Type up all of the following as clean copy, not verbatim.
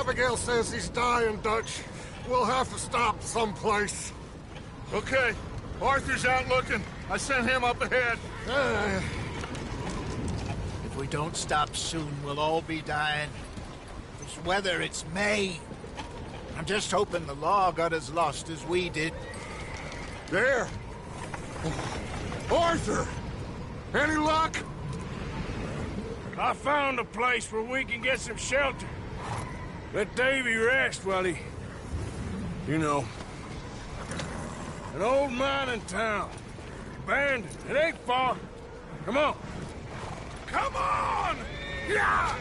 Abigail says he's dying, Dutch. We'll have to stop someplace. Okay. Arthur's out looking. I sent him up ahead. If we don't stop soon, we'll all be dying. This weather, it's May. I'm just hoping the law got as lost as we did. There! Arthur! Any luck? I found a place where we can get some shelter. Let Davy rest while he... You know. An old mining town. Abandoned. It ain't far. Come on. Come on! Yeah!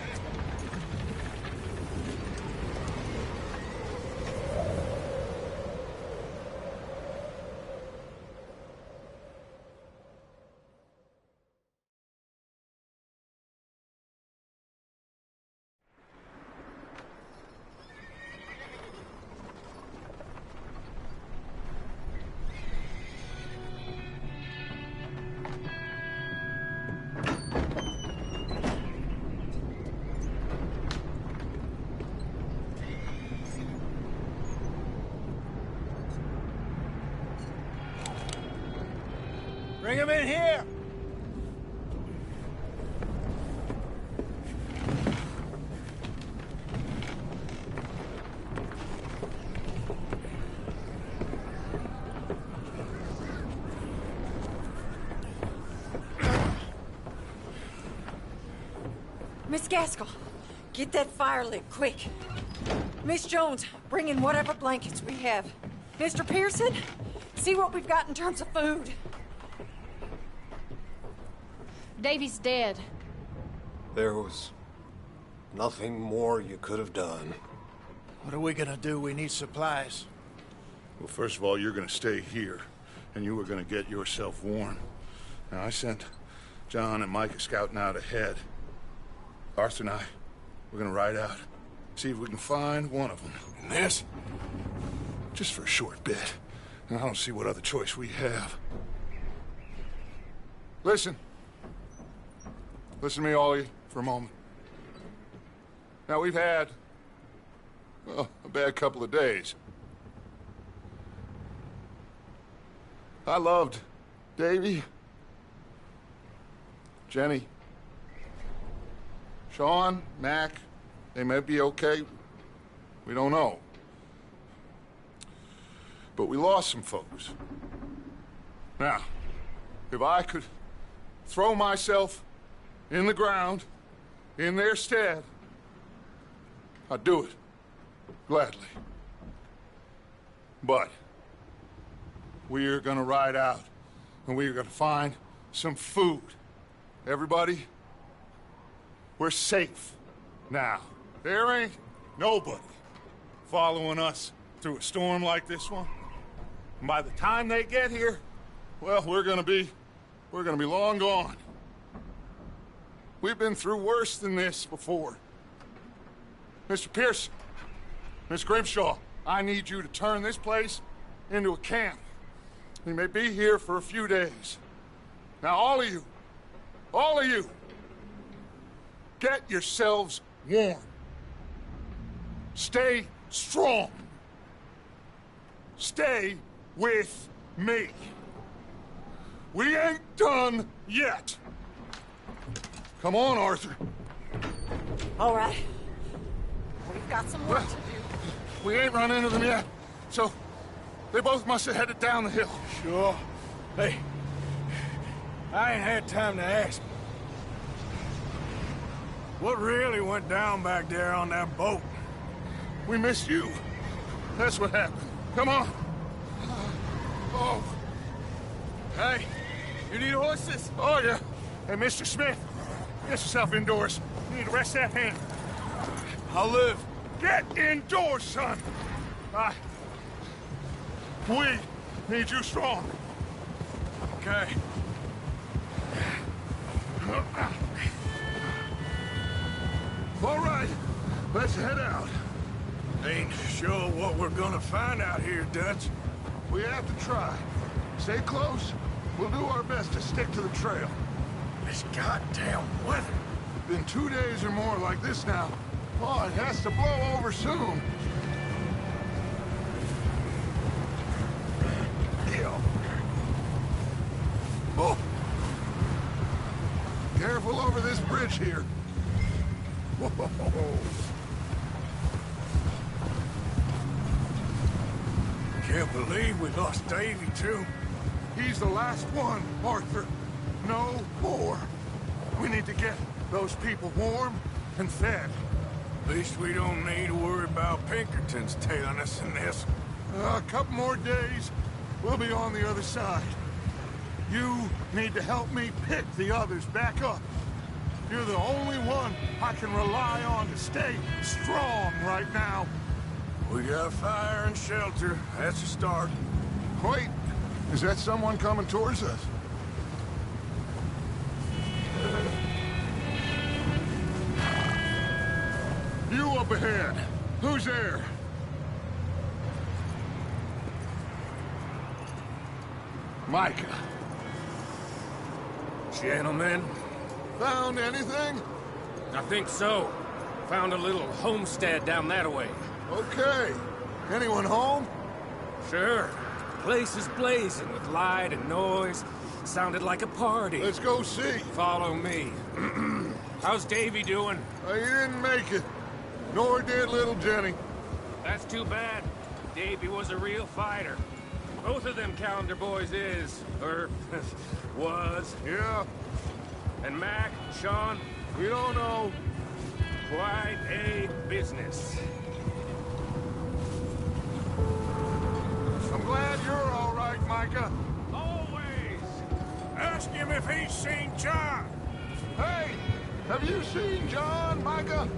Bring him in here! Miss Gaskell, get that fire lit, quick. Miss Jones, bring in whatever blankets we have. Mr. Pearson, see what we've got in terms of food. Davy's dead. There was nothing more you could have done. What are we gonna do? We need supplies. Well, first of all, you're gonna stay here, and you were gonna get yourself warm. Now, I sent John and Micah scouting out ahead. Arthur and I, we're gonna ride out, see if we can find one of them. And this, just for a short bit. And I don't see what other choice we have. Listen. Listen to me, all of you, for a moment. Now, we've had, well, a bad couple of days. I loved Davy, Jenny, Sean, Mac. They may be okay. We don't know. But we lost some folks. Now, if I could throw myself in the ground, in their stead, I'd do it, gladly. But we're gonna ride out, and we're gonna find some food. Everybody, we're safe now. There ain't nobody following us through a storm like this one. And by the time they get here, well, we're gonna be long gone. We've been through worse than this before. Mr. Pearson, Miss Grimshaw, I need you to turn this place into a camp. We may be here for a few days. Now, all of you, get yourselves warm. Stay strong. Stay with me. We ain't done yet. Come on, Arthur. All right. We've got some work to do. We ain't run into them yet, so they both must have headed down the hill. Sure. Hey, I ain't had time to ask. What really went down back there on that boat? We missed you. That's what happened. Come on. Oh. Hey, you need horses? Oh, yeah. Hey, Mr. Smith, get yourself indoors. You need to rest that hand. I'll live. Get indoors, son. We need you strong. Okay. All right, let's head out. Ain't sure what we're gonna find out here, Dutch. We have to try. Stay close. We'll do our best to stick to the trail. This goddamn weather. Been 2 days or more like this now. Oh, it has to blow over soon. Yeah. Oh! Careful over this bridge here. Whoa. Can't believe we lost Davy, too. He's the last one, Arthur. No more. We need to get those people warm and fed. At least we don't need to worry about Pinkertons tailing us in this. A couple more days, we'll be on the other side. You need to help me pick the others back up. You're the only one I can rely on to stay strong right now. We got fire and shelter. That's a start. Wait, is that someone coming towards us? You up ahead. Who's there? Micah. Gentlemen, Found anything? I think so. Found a little homestead down that way. Okay. Anyone home? Sure. Place is blazing with light and noise. Sounded like a party. Let's go see. Follow me. How's Davy doing? He didn't make it. Nor did little Jenny. That's too bad. Davy was a real fighter. Both of them Calendar boys is, or was. Yeah, And Mac, Sean, we don't know. quite a business. I'm glad you're all right, Micah. Always! Ask him if he's seen John. Hey, have you seen John, Micah?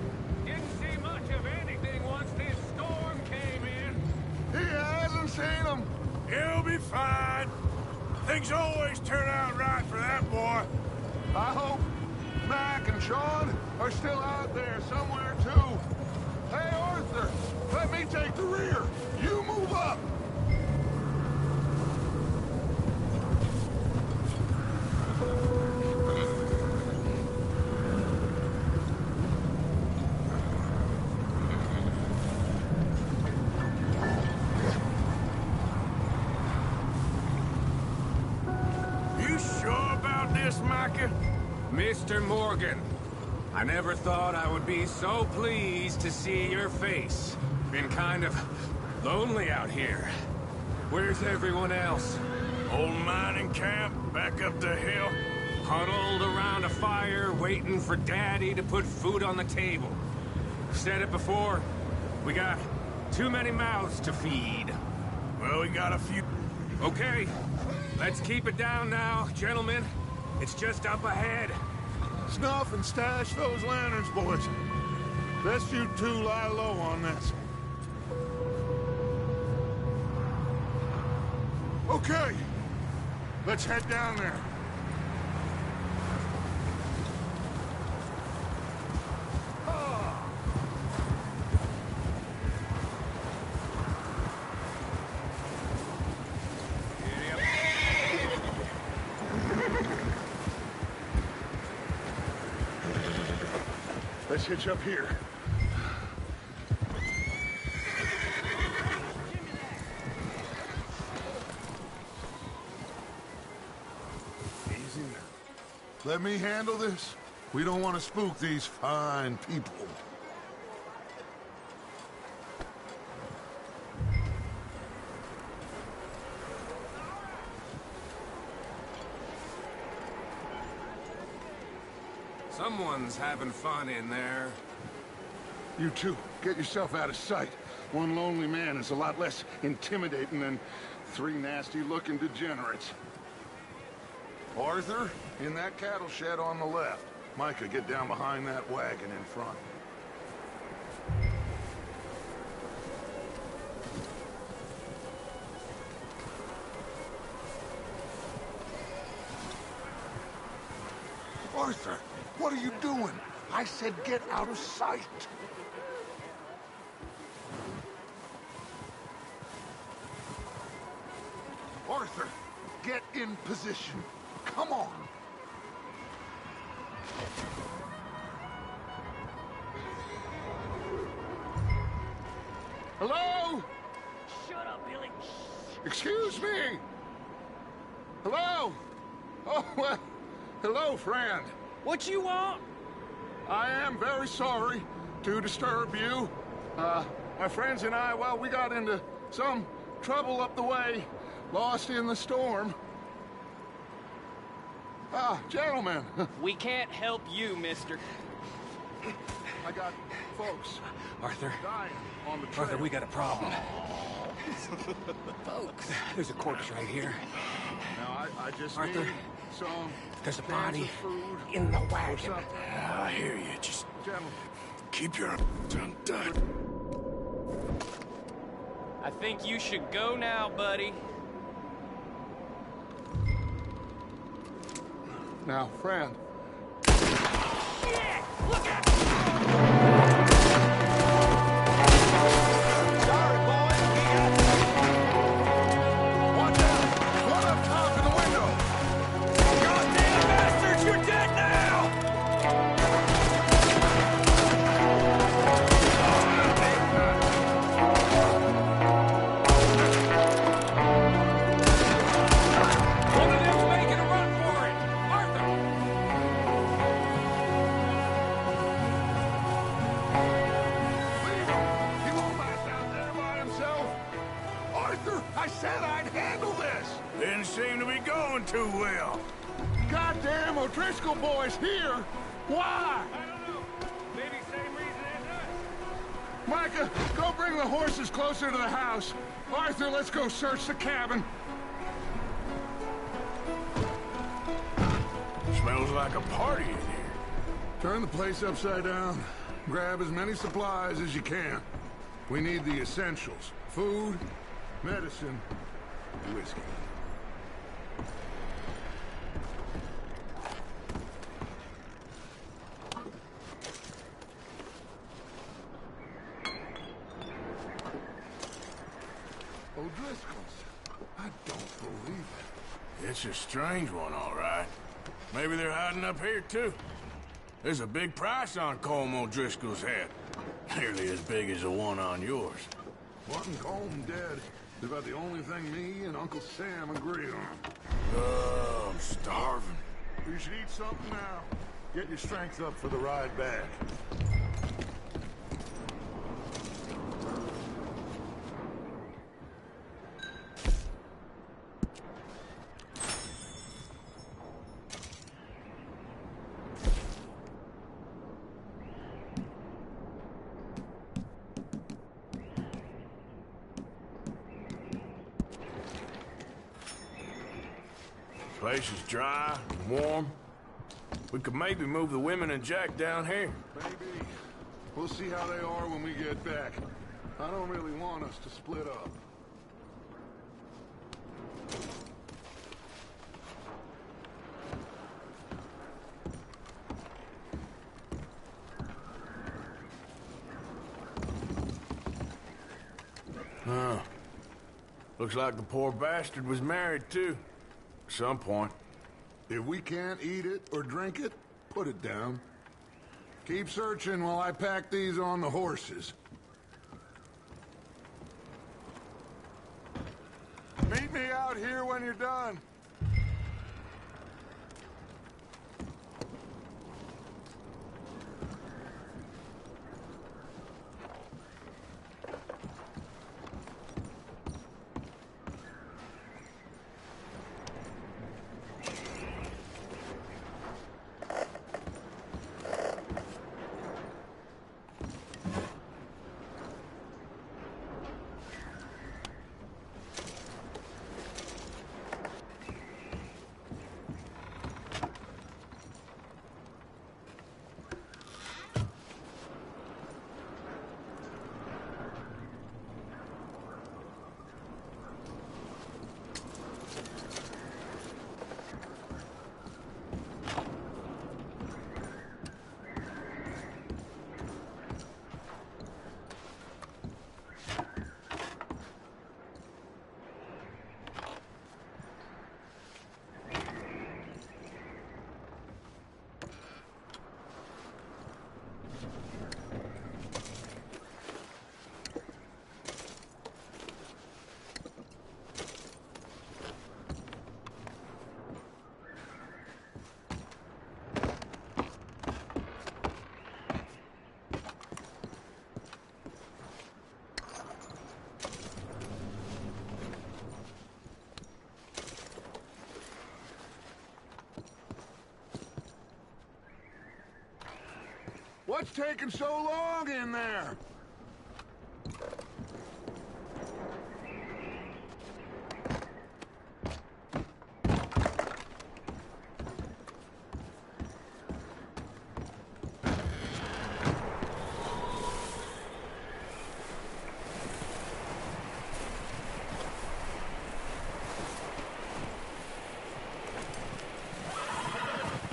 Didn't see much of anything once this storm came in. He hasn't seen him. He'll be fine. Things always turn out right for that boy. I hope Mac and Sean are still out there somewhere, too. Hey, Arthur, let me take the rear. You move up. You sure about this, Micah? Mr. Morgan, I never thought I would be so pleased to see your face. Been kind of lonely out here. Where's everyone else? Old mining camp back up the hill. Huddled around a fire, waiting for Daddy to put food on the table. Said it before, we got too many mouths to feed. Well, we got a few... Okay, let's keep it down now, gentlemen. It's just up ahead. Snuff and stash those lanterns, boys. Best you two lie low on this. Okay, let's head down there. Let's hitch up here. Easy now. Let me handle this. We don't want to spook these fine people. Someone's having fun in there. You two, get yourself out of sight. One lonely man is a lot less intimidating than three nasty-looking degenerates. Arthur, in that cattle shed on the left. Micah, get down behind that wagon in front. Arthur, what are you doing? I said get out of sight. Arthur, get in position. Come on. Hello? Shut up, Billy. Excuse me? Hello? Oh, well, hello, friend. What you want? I am very sorry to disturb you. My friends and I, well, we got into some trouble up the way, lost in the storm. Gentlemen. We can't help you, mister. I got folks Arthur, dying on the trail. Arthur, we got a problem. Folks, there's a corpse right here. Now, I just Arthur, need some there's a cans body of food in the or wagon. something. I hear you. Just Gentlemen. keep your undone. I think you should go now, buddy. Now, friend. Yeah! Look out! Sorry, boys. Watch out! One up top in the window! Goddamn bastards, you're dead now! One of them's making a run for it! Arthur! Leave him! He won't last out there by himself! Arthur, I said I'd handle this! Didn't seem to be going too well. Goddamn O'Driscoll boys here! Why? I don't know. Maybe same reason as us. Micah, go bring the horses closer to the house. Arthur, let's go search the cabin. Smells like a party in here. Turn the place upside down. Grab as many supplies as you can. We need the essentials. Food, medicine, whiskey. O'Driscoll's. I don't believe it. It's a strange one, all right. Maybe they're hiding up here, too. There's a big price on Colm O'Driscoll's head. Nearly as big as the one on yours. Wanting Colm dead is about the only thing me and Uncle Sam agree on. Oh, I'm starving. You should eat something now. Get your strength up for the ride back. Place is dry and warm. We could maybe move the women and Jack down here. Maybe. We'll see how they are when we get back. I don't really want us to split up. Oh. Looks like the poor bastard was married, too. At some point. If we can't eat it or drink it, put it down. Keep searching while I pack these on the horses. Meet me out here when you're done. What's taking so long in there?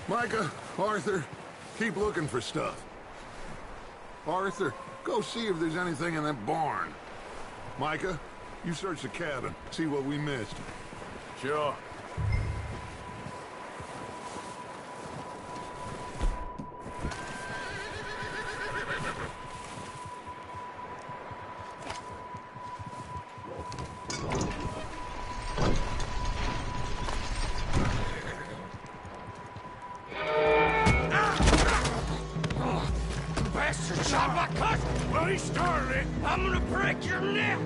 Micah, Arthur, keep looking for stuff. Arthur, go see if there's anything in that barn. Micah, you search the cabin, see what we missed. Sure. Well, he started it. I'm gonna break your neck.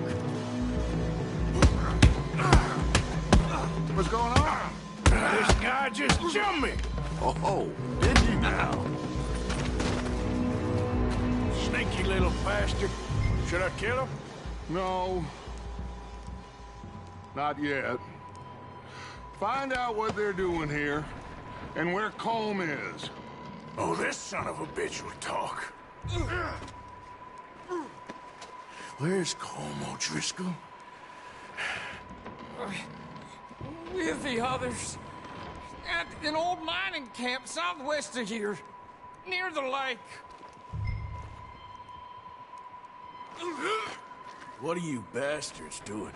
What's going on? This guy just jumped me. Oh, did you now? Sneaky little bastard. Should I kill him? No. Not yet. Find out what they're doing here, and where Colm is. Oh, this son of a bitch will talk. Where's Colm O'Driscoll? With the others. At an old mining camp southwest of here. Near the lake. What are you bastards doing?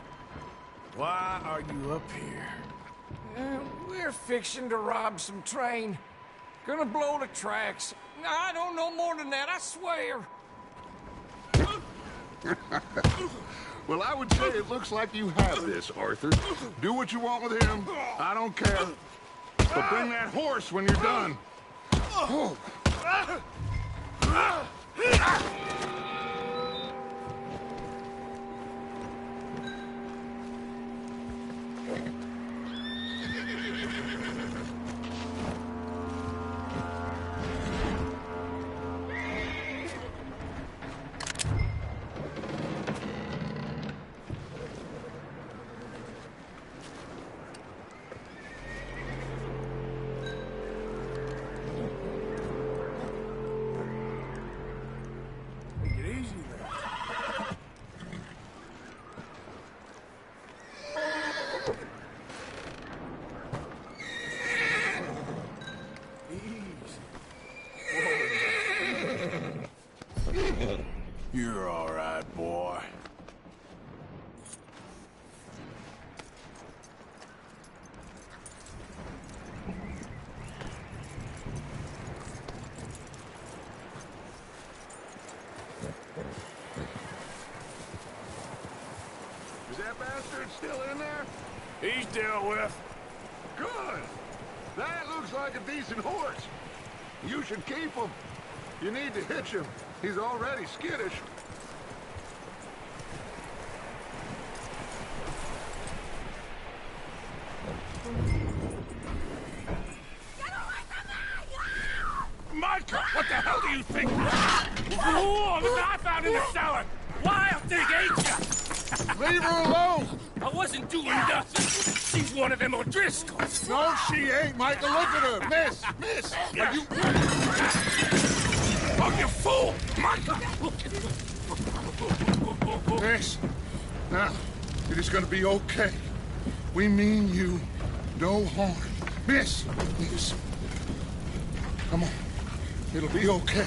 Why are you up here? We're fixing to rob some train. Gonna blow the tracks. I don't know more than that, I swear. Well, I would say it looks like you have this, Arthur. Do what you want with him. I don't care. But bring that horse when you're done. Oh. You're all right, boy. Is that bastard still in there? He's dealt with. Good. That looks like a decent horse. You should keep him. You need to hitch him. He's already skittish. Micah, what the hell do you think? Whoa, look what I found in the cellar. Wild thing, ain't ya? Leave her alone! I wasn't doing nothing. She's one of them O'Driscolls. No, she ain't, Micah. Look at her. Miss. Are you... Oh, you fool! Micah! Miss. Now, it is gonna be okay. We mean you no harm. Miss. Come on. It'll be okay.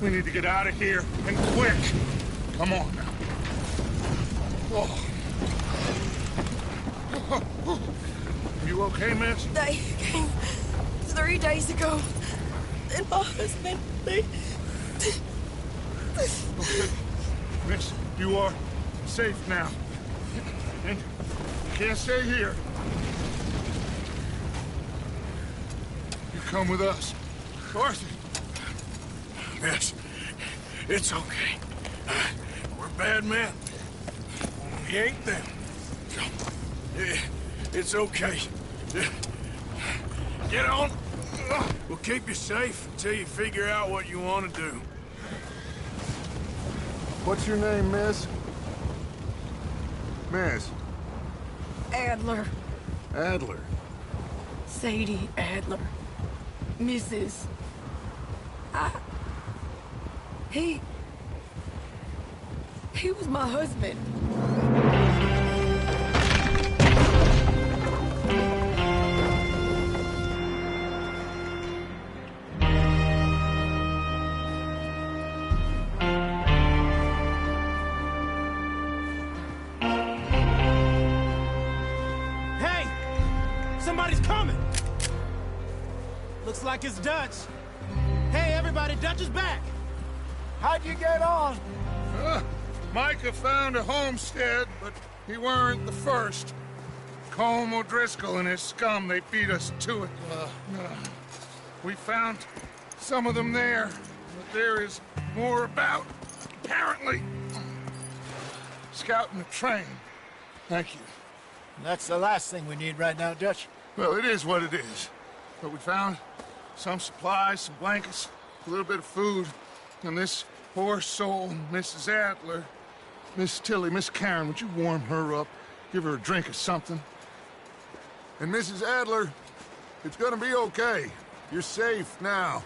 We need to get out of here, and quick. Come on now. Oh. You okay, miss? They came 3 days ago. And my husband, they... Okay. Miss, you are safe now. And you can't stay here. You come with us. Arthur. Miss, it's okay. We're bad men. We ain't them. It's okay. Get on We'll keep you safe until you figure out what you want to do. What's your name, miss? Miss Adler. Adler. Sadie Adler. Mrs. He was my husband. Hey! Somebody's coming! Looks like it's Dutch. Hey, everybody, Dutch is back! How'd you get on? Micah found a homestead, but he weren't the first. Colm O'Driscoll and his scum, they beat us to it. We found some of them there, but there is more about, apparently. Scouting the train. Thank you. That's the last thing we need right now, Dutch. Well, it is what it is. But we found some supplies, some blankets, a little bit of food, and this poor soul, Mrs. Adler, Miss Tilly, Miss Karen, would you warm her up? Give her a drink or something? And Mrs. Adler, it's gonna be okay. You're safe now.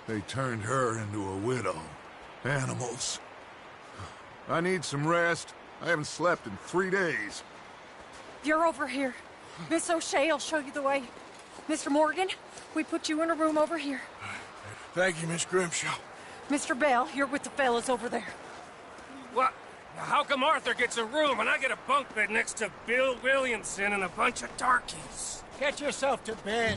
They turned her into a widow. Animals. I need some rest. I haven't slept in 3 days. You're over here. Miss O'Shea will show you the way. Mr. Morgan, we put you in a room over here. Thank you, Miss Grimshaw. Mr. Bell, you're with the fellas over there. What? How come Arthur gets a room and I get a bunk bed next to Bill Williamson and a bunch of darkies? Get yourself to bed.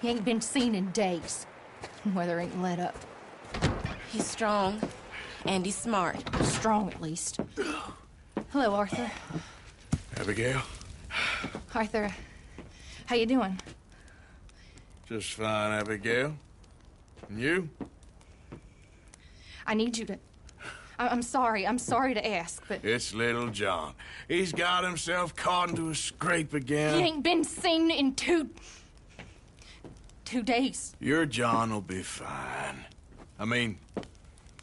He ain't been seen in days. Weather ain't let up. He's strong, and he's smart. Strong, at least. Hello, Arthur. Abigail? Arthur, how you doing? Just fine, Abigail. And you? I need you to... I'm sorry to ask, but... It's little John. He's got himself caught into a scrape again. He ain't been seen in 2 days. Your John will be fine. I mean,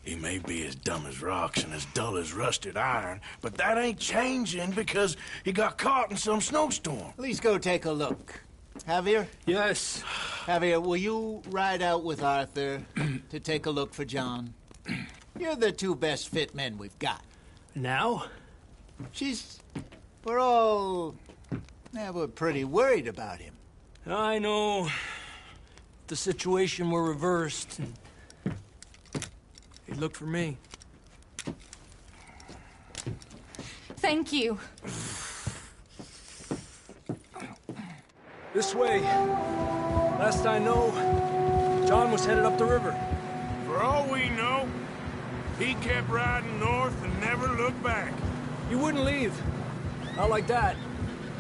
he may be as dumb as rocks and as dull as rusted iron, but that ain't changing because he got caught in some snowstorm. Please go take a look. Javier? Yes. Javier, will you ride out with Arthur to take a look for John? You're the 2 best fit men we've got. Now? We're pretty worried about him. I know. If the situation were reversed, he'd look for me. Thank you. This way. Last I know, John was headed up the river. For all we know, he kept riding north and never looked back. He wouldn't leave. Not like that.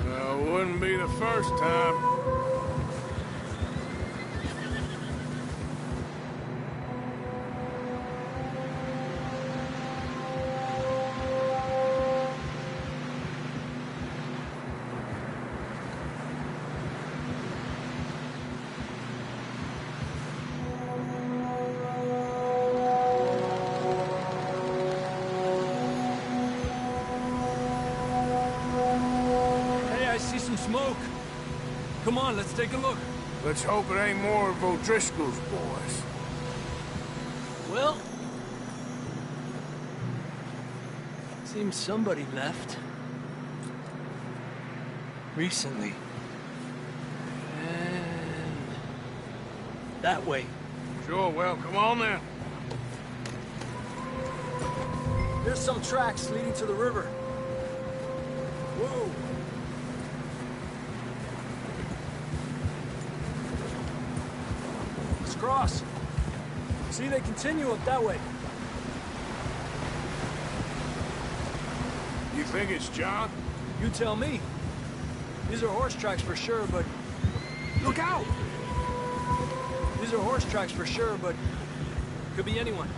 Wouldn't be the first time. Smoke. Come on, let's take a look. Let's hope it ain't more of O'Driscoll's boys. Well, seems somebody left. Recently. And that way. Sure, well, come on then. There's some tracks leading to the river. Whoa. Cross. See, they continue up that way. You think it's John? You tell me. These are horse tracks for sure, but... Look out! These are horse tracks for sure, but... Could be anyone.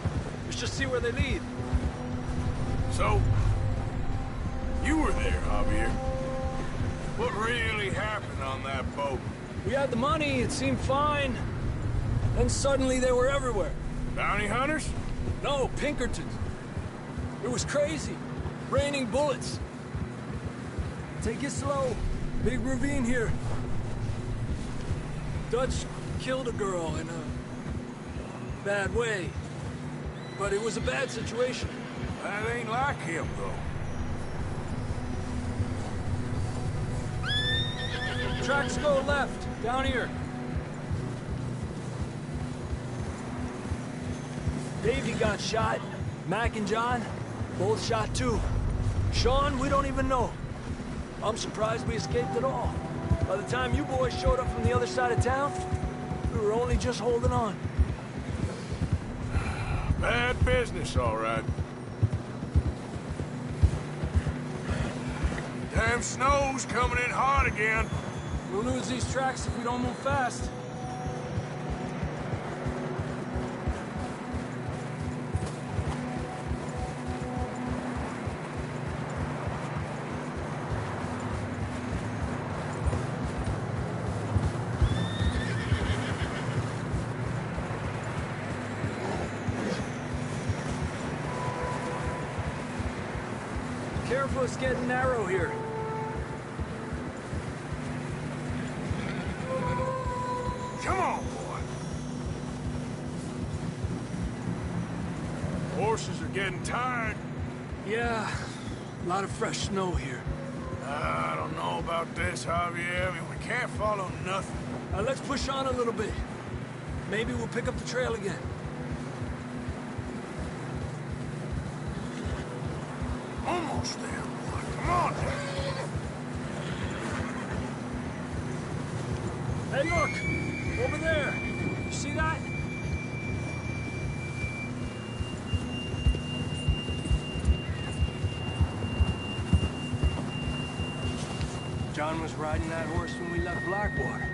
Let's just see where they lead. So... You were there, Javier. What really happened on that boat? We had the money, it seemed fine. Then suddenly they were everywhere. Bounty hunters? No, Pinkertons. It was crazy. Raining bullets. Take it slow. Big ravine here. Dutch killed a girl in a bad way. But it was a bad situation. That ain't like him, though. Tracks go left, down here. Davey got shot. Mac and John, both shot too. Sean, we don't even know. I'm surprised we escaped at all. By the time you boys showed up from the other side of town, we were only just holding on. Bad business, all right. Damn snow's coming in hard again. We'll lose these tracks if we don't move fast. Careful, it's getting narrow here. Come on, boy. Horses are getting tired. Yeah, a lot of fresh snow here. I don't know about this, Javier. I mean, we can't follow nothing. Let's push on a little bit. Maybe we'll pick up the trail again. Almost there, boy. Come on. Hey, look! Over there! You see that? John was riding that horse when we left Blackwater.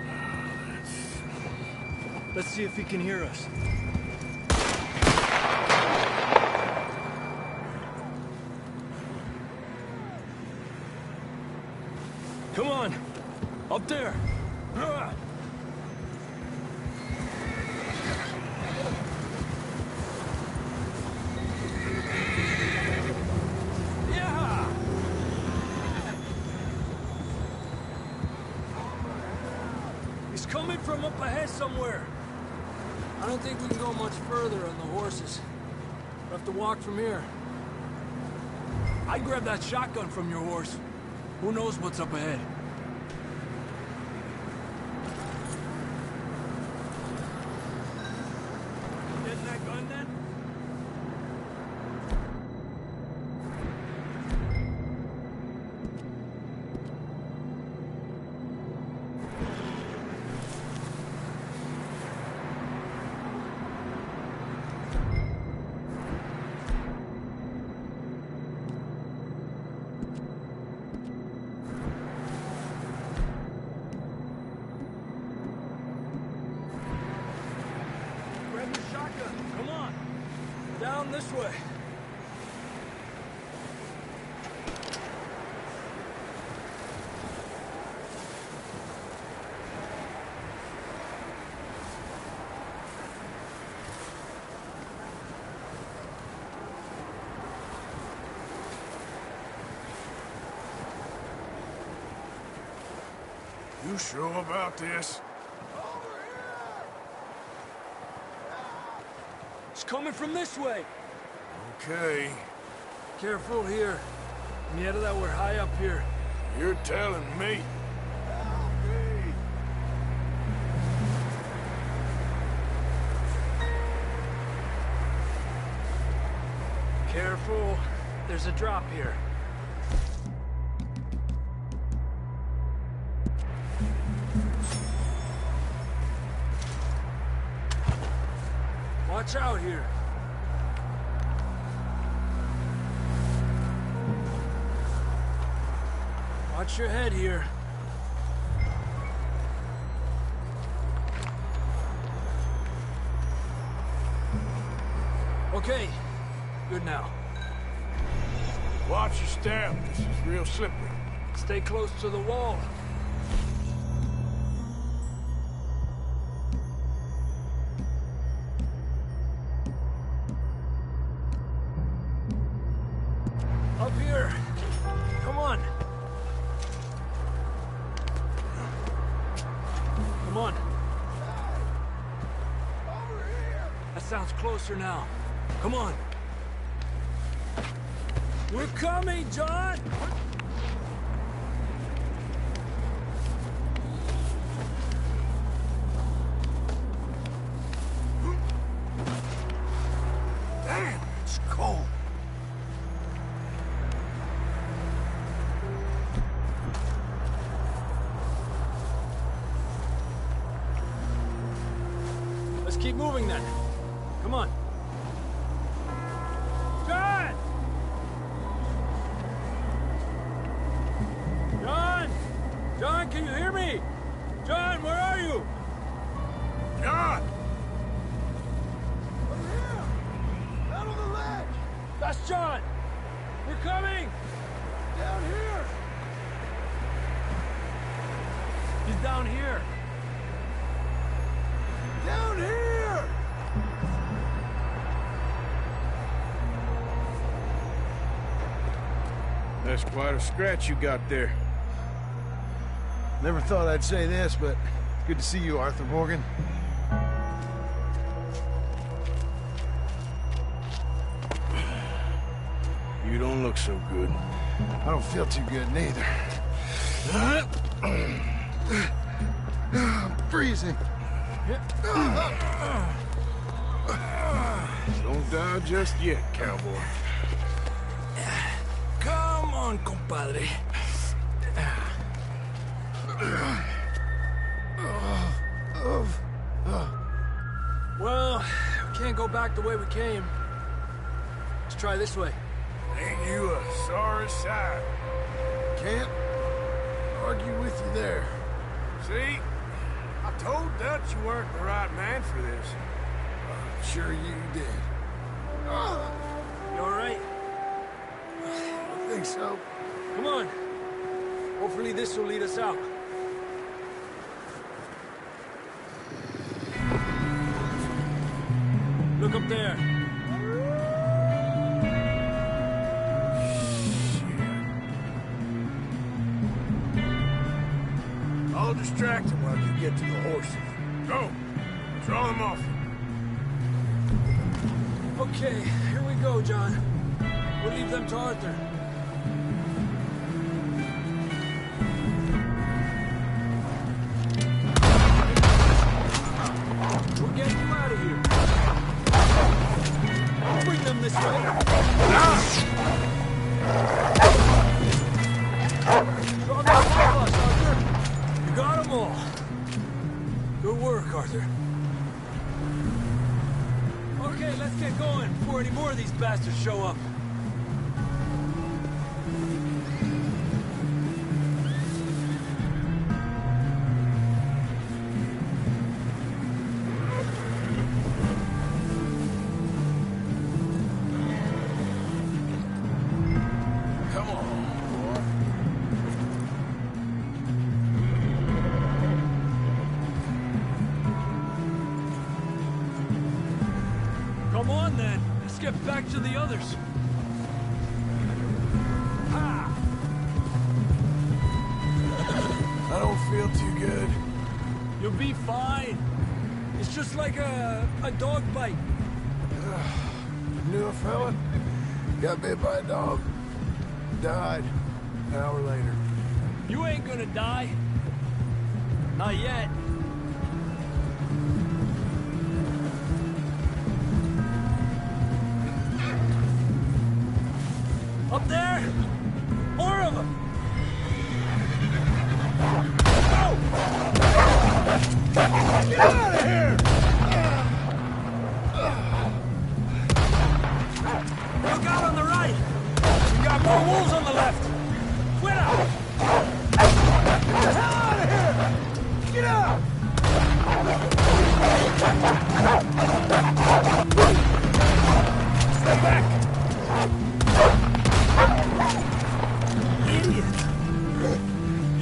Let's see if he can hear us. Come on! Up there! Yeah! He's coming from up ahead somewhere. I don't think we can go much further on the horses. We'll have to walk from here. I'd grab that shotgun from your horse. Who knows what's up ahead? Getting that gun then? Grab the shotgun. Come on. Down this way. You sure about this? It's coming from this way. Okay. Careful here. Mierda, that we're high up here. You're telling me. Careful. There's a drop here. Watch out here. Watch your head here. Okay, good now. Watch your step. This is real slippery. Stay close to the wall. Up here. Come on. Come on. That sounds closer now. Come on. We're coming, John! Damn, it's cold. Let's keep moving then. Come on. John! John! John, can you hear me? John, where are you? John! Over here! Out on the ledge! That's John! We're coming! Down here! He's down here! Down here! That's quite a scratch you got there. Never thought I'd say this, but good to see you, Arthur Morgan. You don't look so good. I don't feel too good, neither. I'm freezing. Don't die just yet, cowboy. Come on, compadre. Well, we can't go back the way we came. Let's try this way. Ain't you a sorry sight? Can't argue with you there. See? I told Dutch you weren't the right man for this. Sure you did. You all right? I think so. Come on. Hopefully this will lead us out. Look up there. I'll distract him while you get to the horses. Go! Draw them off. Okay, here we go, John. We'll leave them to Arthur. We're getting you out of here. I'll bring them this way. Draw them off us, Arthur. You got them all. Good work, Arthur. Okay, let's get going before any more of these bastards show up. Come on, boy. Come on, then. Let's get back to the others. Ha! I don't feel too good. You'll be fine. It's just like a dog bite. Knew a fella, got bit by a dog, died an hour later. You ain't gonna die. Not yet. Up there! More of them! Get out of here! Look out on the right! We got more wolves on the left! Quit out!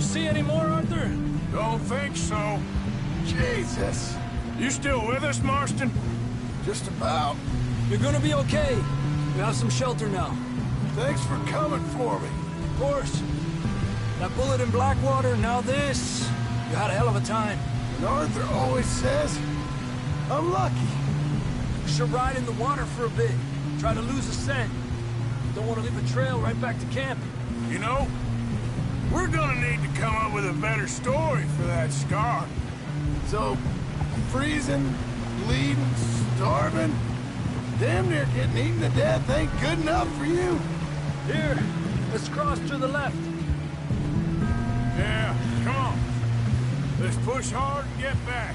see any more, Arthur? Don't think so. Jesus. You still with us, Marston? Just about. You're gonna be okay. We have some shelter now. Thanks for coming for me. Of course. That bullet in Blackwater, now this. You had a hell of a time. And Arthur always says, I'm lucky. We should ride in the water for a bit. Try to lose a scent. Don't want to leave a trail right back to camp. You know, we're gonna need to come up with a better story for that scar. So, freezing, bleeding, starving, damn near getting eaten to death ain't good enough for you. Here, let's cross to the left. Yeah, come on. Let's push hard and get back.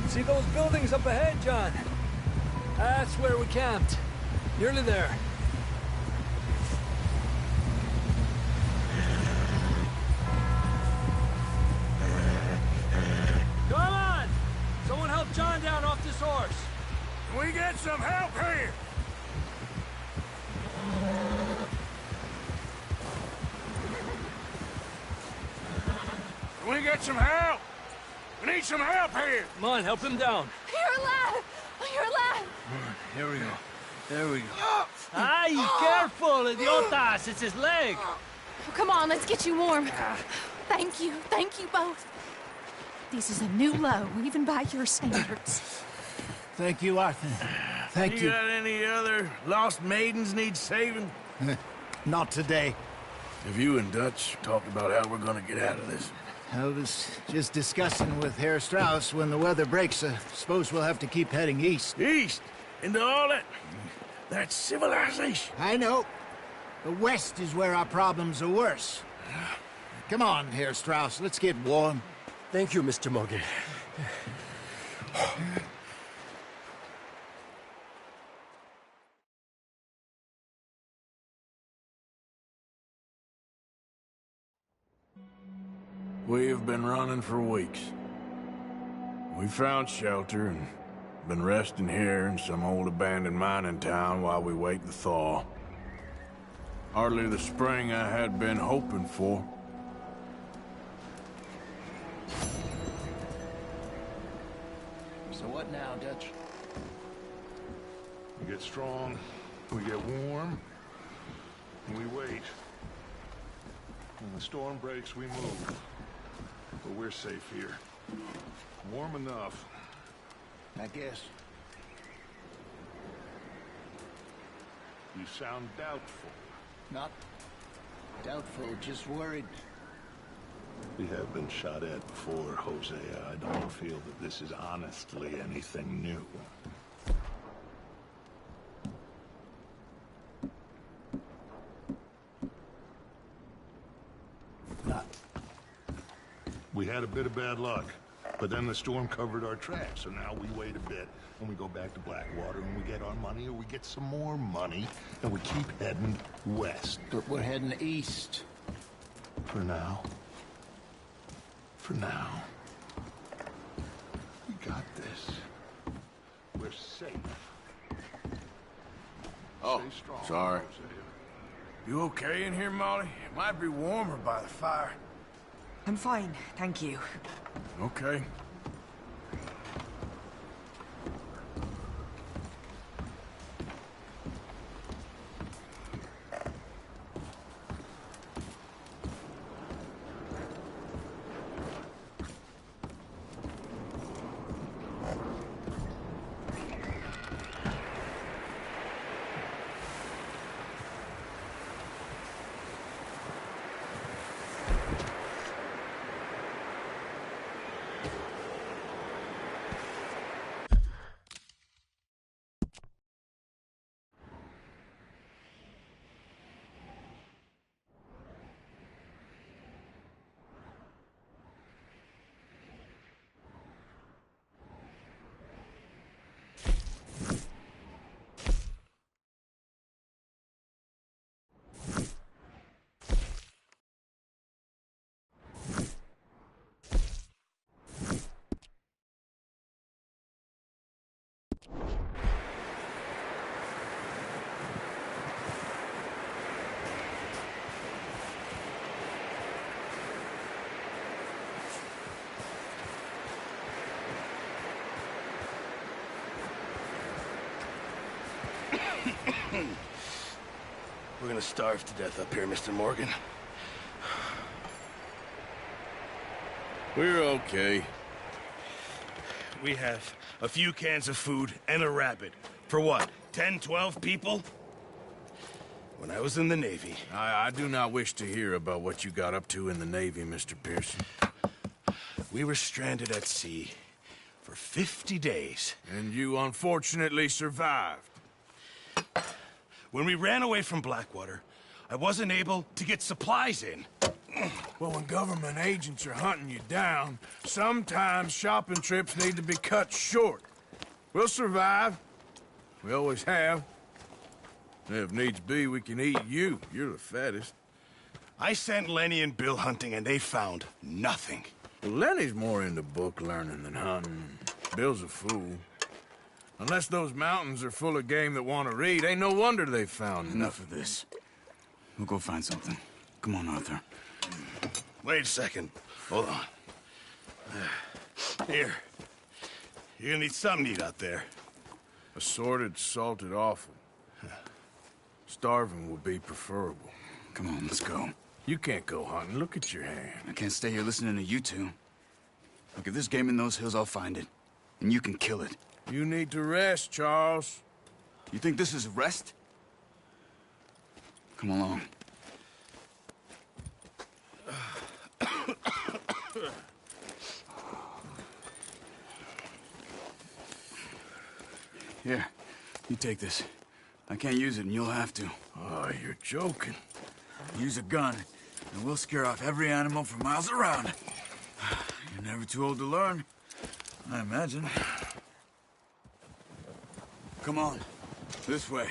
See those buildings up ahead, John? That's where we camped. Nearly there. Come on! Someone help John down off this horse. Can we get some help here? Can we get some help? We need some help here. Come on, help him down. You're alive! You're alive! Here we go. There we go. Ay, careful, idiotas! It's his leg. Oh, come on, let's get you warm. Thank you both. This is a new low, even by your standards. Thank you, Arthur. Thank you. Got any other lost maidens need saving? Not today. Have you and Dutch talked about how we're gonna get out of this? I was just discussing with Herr Strauss when the weather breaks. I suppose we'll have to keep heading east. East? Into all that civilization? I know. The west is where our problems are worse. Come on, Herr Strauss, let's get warm. Thank you, Mr. Morgan. We've been running for weeks. We found shelter and been resting here in some old abandoned mining town while we wait the thaw. Hardly the spring I had been hoping for. So what now, Dutch? We get strong, we get warm, and we wait. When the storm breaks, we move. But we're safe here. Warm enough. I guess. You sound doubtful. Not doubtful, just worried. We have been shot at before, Hosea. I don't feel that this is honestly anything new. We had a bit of bad luck, but then the storm covered our tracks, so now we wait a bit, and we go back to Blackwater, and we get our money, or we get some more money, and we keep heading west. But we're heading east. For now. For now. We got this. We're safe. Oh, Stay strong, sorry. Hosea. You okay in here, Molly? It might be warmer by the fire. I'm fine, thank you. Okay. gonna starve to death up here, Mr. Morgan. We're okay. We have a few cans of food and a rabbit. For what, 10, 12 people? When I was in the Navy... I do not wish to hear about what you got up to in the Navy, Mr. Pearson. We were stranded at sea for 50 days. And you unfortunately survived. When we ran away from Blackwater, I wasn't able to get supplies in. Well, when government agents are hunting you down, sometimes shopping trips need to be cut short. We'll survive. We always have. If needs be, we can eat you. You're the fattest. I sent Lenny and Bill hunting, and they found nothing. Well, Lenny's more into book learning than hunting. Bill's a fool. Unless those mountains are full of game that want to read, ain't no wonder they found Enough of this. We'll go find something. Come on, Arthur. Wait a second. Hold on. Here. You're gonna need something to eat out there. Assorted, salted offal. Starving would be preferable. Come on, let's go. You can't go hunting. Look at your hand. I can't stay here listening to you two. Look, if there's game in those hills, I'll find it. And you can kill it. You need to rest, Charles. You think this is rest? Come along. Here, you take this. I can't use it, and you'll have to. Oh, you're joking. Use a gun, and we'll scare off every animal for miles around. You're never too old to learn, I imagine. Come on, this way.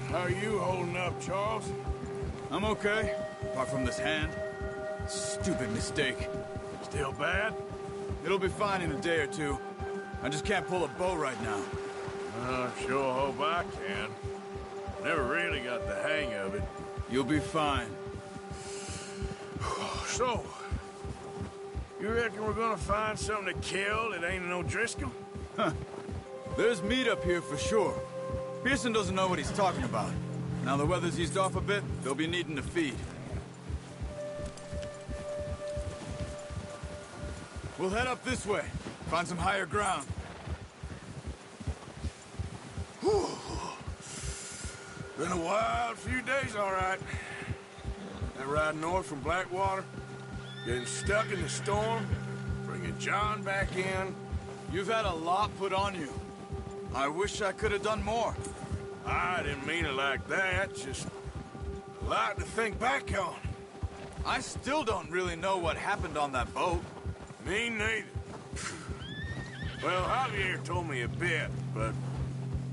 How are you holding up, Charles? I'm okay, apart from this hand. Stupid mistake. Still bad? It'll be fine in a day or two. I just can't pull a bow right now. Sure hope I can. Never really got the hang of it. You'll be fine. So, you reckon we're gonna find something to kill that ain't no Driscoll? Huh. There's meat up here for sure. Pearson doesn't know what he's talking about. Now the weather's eased off a bit, they'll be needing to feed. We'll head up this way. Find some higher ground. Whew. Been a wild few days, all right. That ride north from Blackwater, getting stuck in the storm, bringing John back in. You've had a lot put on you. I wish I could have done more. I didn't mean it like that, just a lot to think back on. I still don't really know what happened on that boat. Me neither. Well, Javier told me a bit, but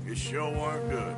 it sure weren't good.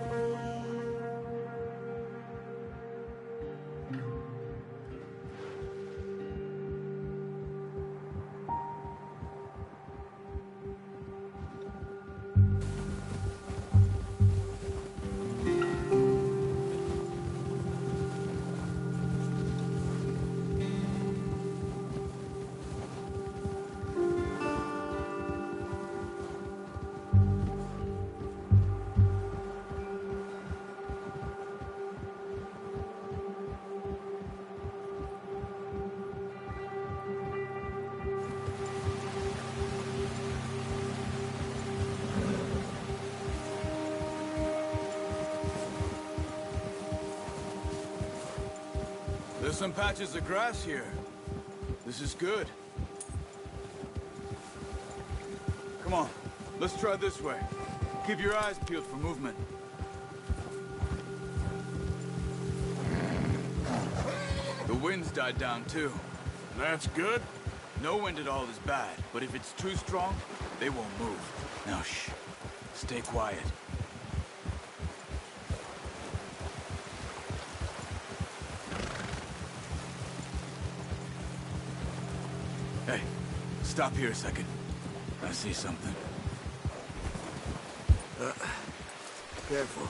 There's some patches of grass here. This is good. Come on, let's try this way. Keep your eyes peeled for movement. The wind's died down too. That's good? No wind at all is bad, but if it's too strong, they won't move. Now shh, stay quiet. Hey, stop here a second. I see something. Careful.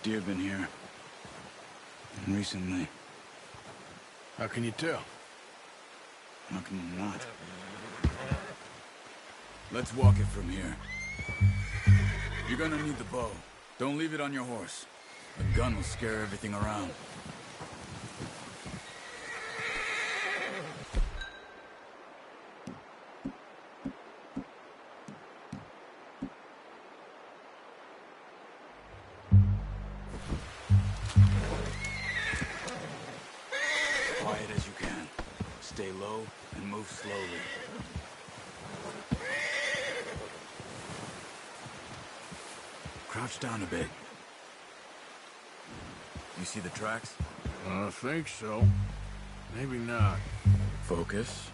deer been here. And recently. How can you tell? How can you not? Let's walk it from here. You're gonna need the bow. Don't leave it on your horse. The gun will scare everything around. Quiet as you can. Stay low and move slowly. Crouch down a bit. You see the tracks? I think so. Maybe not. Focus.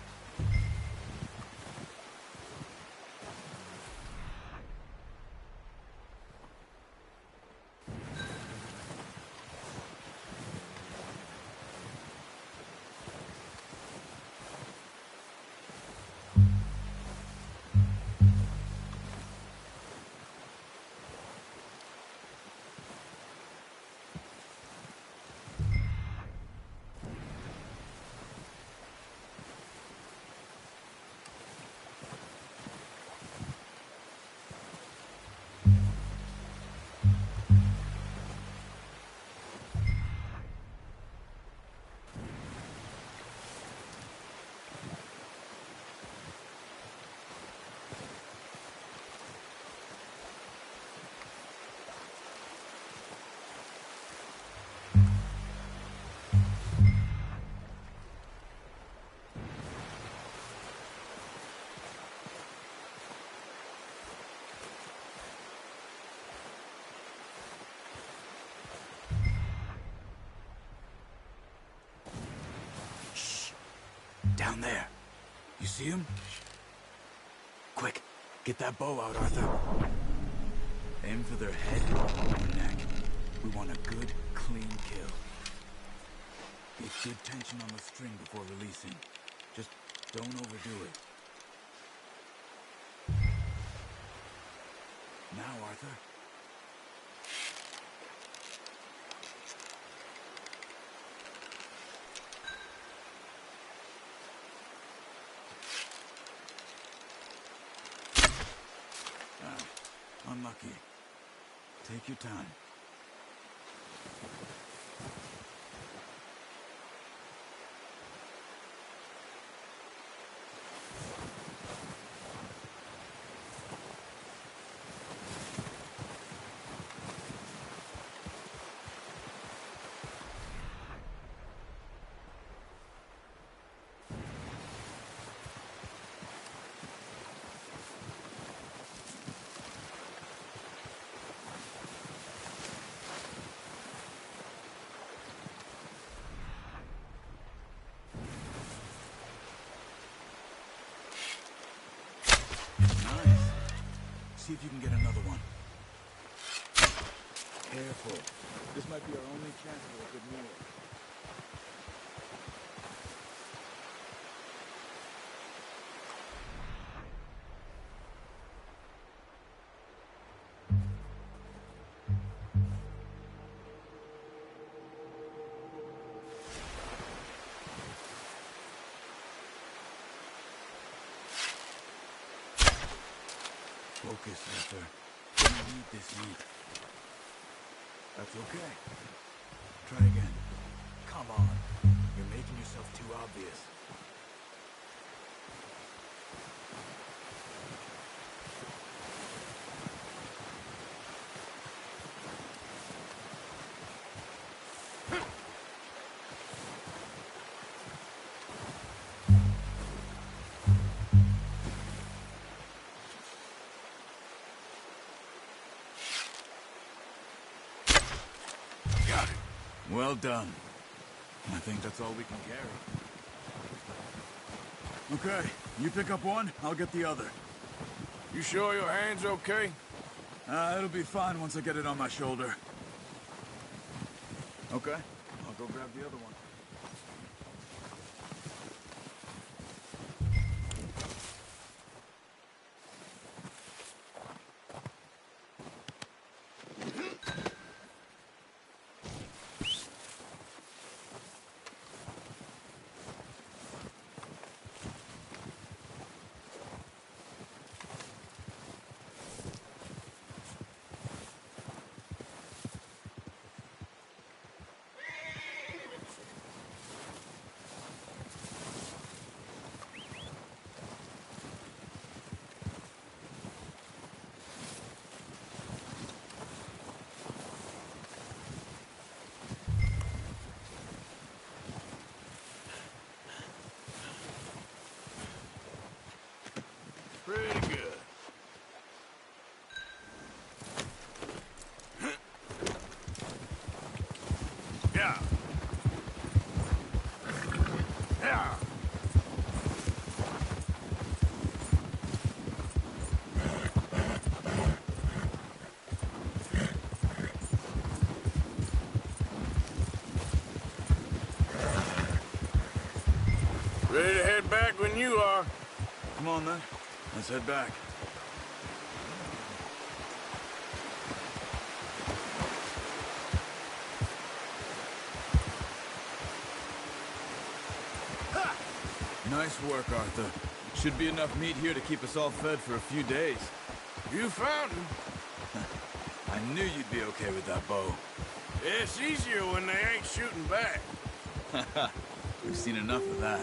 Down there. You see him? Quick, get that bow out, Arthur. Aim for their head or neck. We want a good, clean kill. Get good tension on the string before releasing. Just don't overdo it. Now, Arthur. Unlucky. Take your time. See if you can get another one. Careful. This might be our only chance for a good meal. Focus, Arthur. You need this meat. That's okay. Try again. Come on. You're making yourself too obvious. Well done. I think that's all we can carry. Okay, you pick up one, I'll get the other. You sure your hand's okay? It'll be fine once I get it on my shoulder. Okay, I'll go grab the other one. Yeah. Ready to head back when you are. Come on, then. Let's head back. Nice work, Arthur. Should be enough meat here to keep us all fed for a few days. You found him. I knew you'd be okay with that bow. It's easier when they ain't shooting back. We've seen enough of that.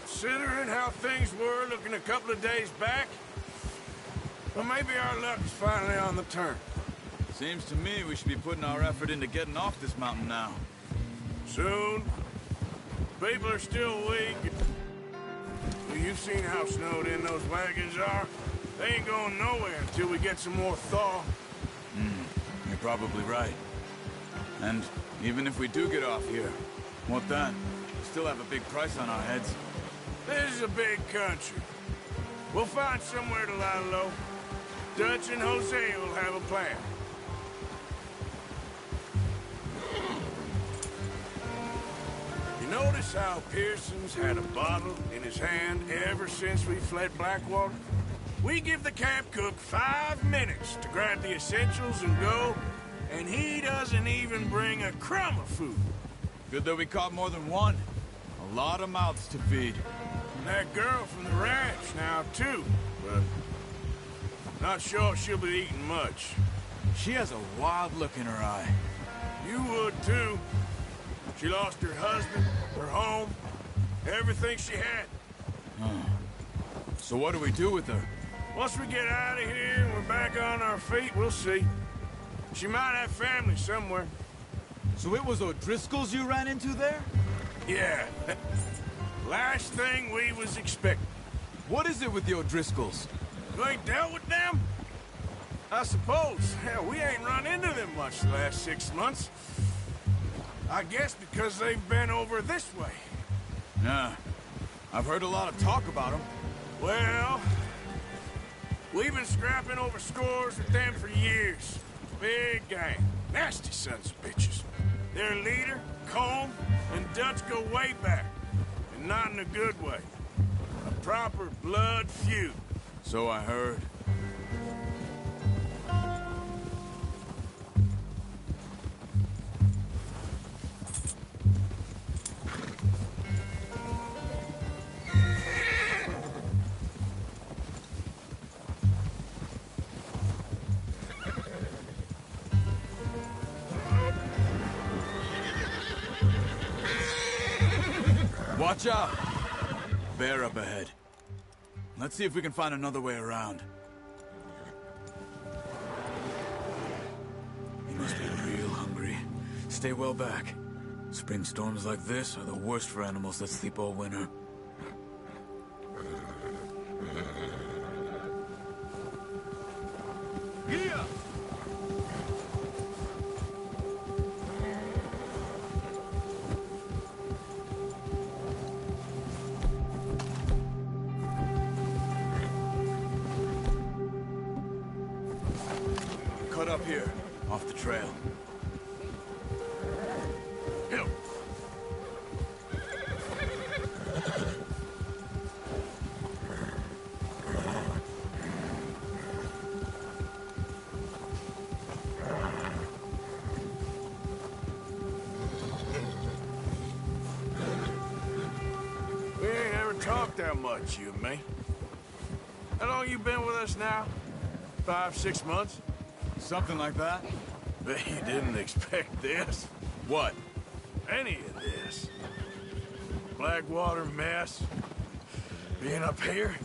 Considering how things were looking a couple of days back, well, maybe our luck's finally on the turn. Seems to me we should be putting our effort into getting off this mountain now. Soon. People are still weak. You've seen how snowed in those wagons are. They ain't going nowhere until we get some more thaw. You're probably right. And even if we do get off here, what then? We still have a big price on our heads. This is a big country. We'll find somewhere to lie low. Dutch and Hosea will have a plan. You notice how Pearson's had a bottle in his hand ever since we fled Blackwater? We give the camp cook 5 minutes to grab the essentials and go, and he doesn't even bring a crumb of food. Good that we caught more than one. A lot of mouths to feed. And that girl from the ranch now, too, but not sure she'll be eating much. She has a wild look in her eye. You would, too. She lost her husband, her home, everything she had. So what do we do with her? Once we get out of here and we're back on our feet, we'll see. She might have family somewhere. So it was O'Driscoll's you ran into there? Yeah. Last thing we was expecting. What is it with the O'Driscolls? You ain't dealt with them? I suppose. Hell, we ain't run into them much the last 6 months. I guess because they've been over this way. Yeah. I've heard a lot of talk about them. Well, we've been scrapping over scores with them for years. Big gang. Nasty sons of bitches. Their leader, Colm, and Dutch go way back. And not in a good way. A proper blood feud. So I heard. Watch out! Bear up ahead. Let's see if we can find another way around. He must be real hungry. Stay well back. Spring storms like this are the worst for animals that sleep all winter. Yeah! Cut up here, off the trail. Help! We ain't ever talked that much, you and me. How long you been with us now? 5, 6 months? Something like that? Bet you didn't expect this. What? Any of this. Blackwater mess. Being up here.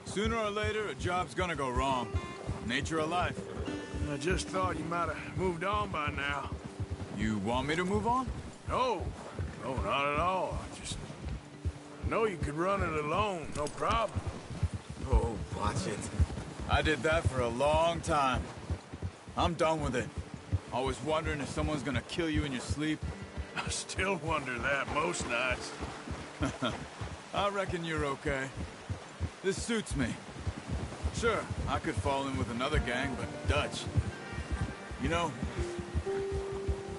Sooner or later, a job's gonna go wrong. Nature of life. I just thought you might have moved on by now. You want me to move on? No. No, not at all. I know you could run it alone, no problem. Oh, watch it. I did that for a long time. I'm done with it. Always wondering if someone's gonna kill you in your sleep. I still wonder that most nights. I reckon you're okay. This suits me. Sure, I could fall in with another gang, but Dutch... You know,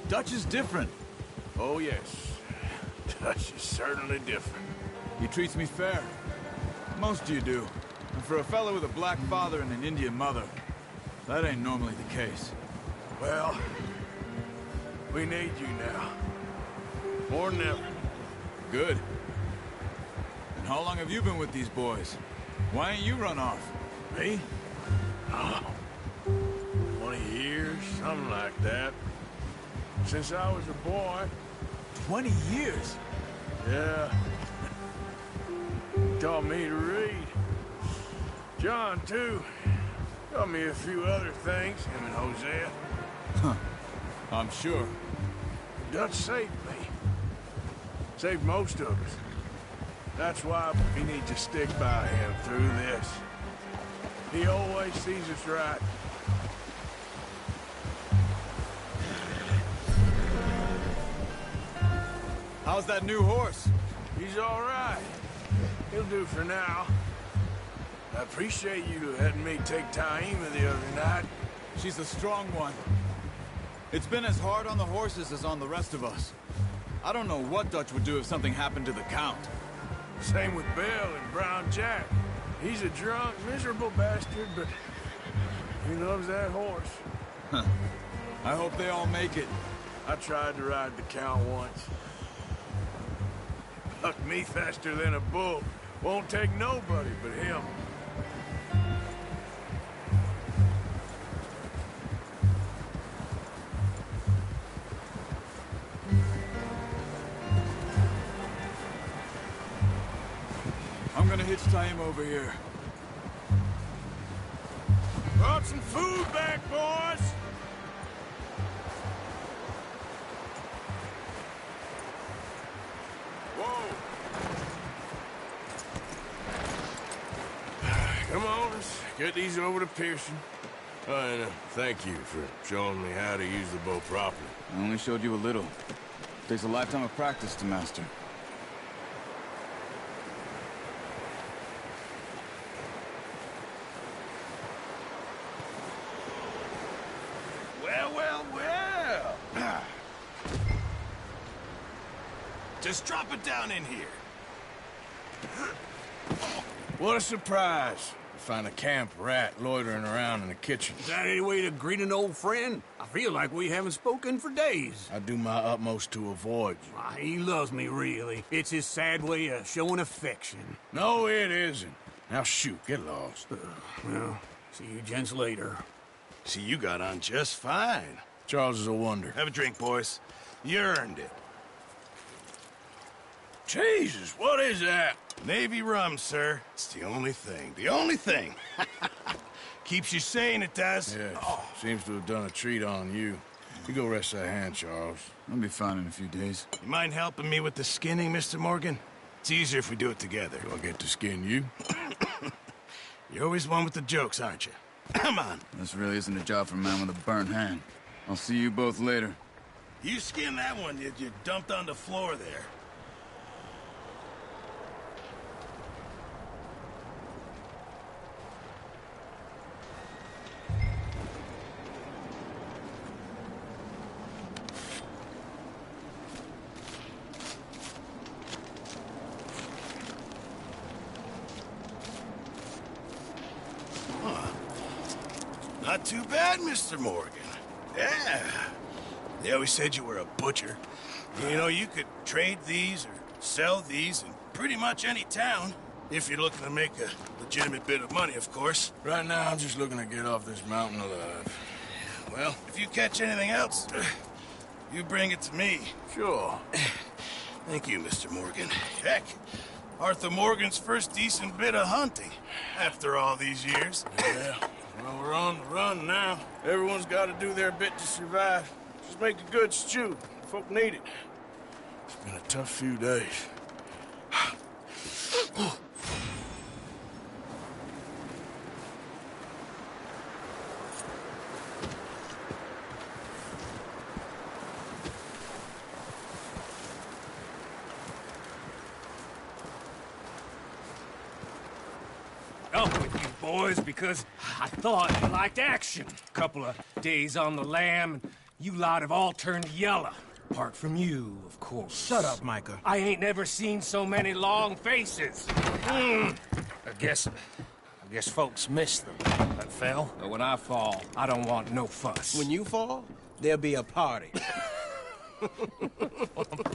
Dutch is different. Oh, yes. Dutch is certainly different. He treats me fair. Most of you do. And for a fellow with a black father and an Indian mother, that ain't normally the case. Well, we need you now. More than ever. Good. And how long have you been with these boys? Why ain't you run off? Me? Oh, 20 years, something like that. Since I was a boy. 20 years? Yeah. He taught me to read. John, too. Taught me a few other things, him and Hosea. Huh. I'm sure. Dutch saved me. Saved most of us. That's why we need to stick by him through this. He always sees us right. How's that new horse? He's all right. He'll do for now. I appreciate you letting me take Taima the other night. She's a strong one. It's been as hard on the horses as on the rest of us. I don't know what Dutch would do if something happened to the Count. Same with Bill and Brown Jack. He's a drunk, miserable bastard, but he loves that horse. Huh. I hope they all make it. I tried to ride the Count once. Bucked me faster than a bull. Won't take nobody but him. I'm gonna hitch Taima over here. Brought some food back, boys! Whoa! Come on, let's get these over to Pearson. And thank you for showing me how to use the bow properly. I only showed you a little. Takes a lifetime of practice to master. Well. Just drop it down in here. What a surprise. To find a camp rat loitering around in the kitchen. Is that any way to greet an old friend? I feel like we haven't spoken for days. I do my utmost to avoid you. He loves me, really. It's his sad way of showing affection. No, it isn't. Now shoot, get lost. Well, see you gents later. See, you got on just fine. Charles is a wonder. Have a drink, boys. You earned it. Jesus, what is that? Navy rum, sir. It's the only thing. The only thing. Keeps you sane, it does. Yes. Seems to have done a treat on you. You go rest that hand, Charles. I'll be fine in a few days. You mind helping me with the skinning, Mr. Morgan? It's easier if we do it together. Do I get to skin you? You're always one with the jokes, aren't you? Come on. This really isn't a job for a man with a burnt hand. I'll see you both later. You skin that one you dumped on the floor there. Not too bad, Mr. Morgan. Yeah. They always said you were a butcher. You know, you could trade these or sell these in pretty much any town. If you're looking to make a legitimate bit of money, of course. Right now, I'm just looking to get off this mountain alive. Well, if you catch anything else, you bring it to me. Sure. Thank you, Mr. Morgan. Heck, Arthur Morgan's first decent bit of hunting after all these years. Yeah. Well, we're on the run now. Everyone's got to do their bit to survive. Just make a good stew. Folk need it. It's been a tough few days. boys, because I thought you liked action. Couple of days on the lam, and you lot have all turned yellow. Apart from you, of course. Shut up, Micah. I ain't never seen so many long faces. I guess folks miss them. That fell. But when I fall, I don't want no fuss. When you fall, there'll be a party.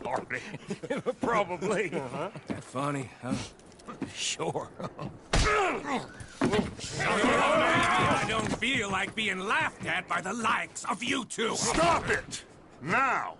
Party? Probably. That funny, huh? Sure. I don't feel like being laughed at by the likes of you two. Stop it! Now!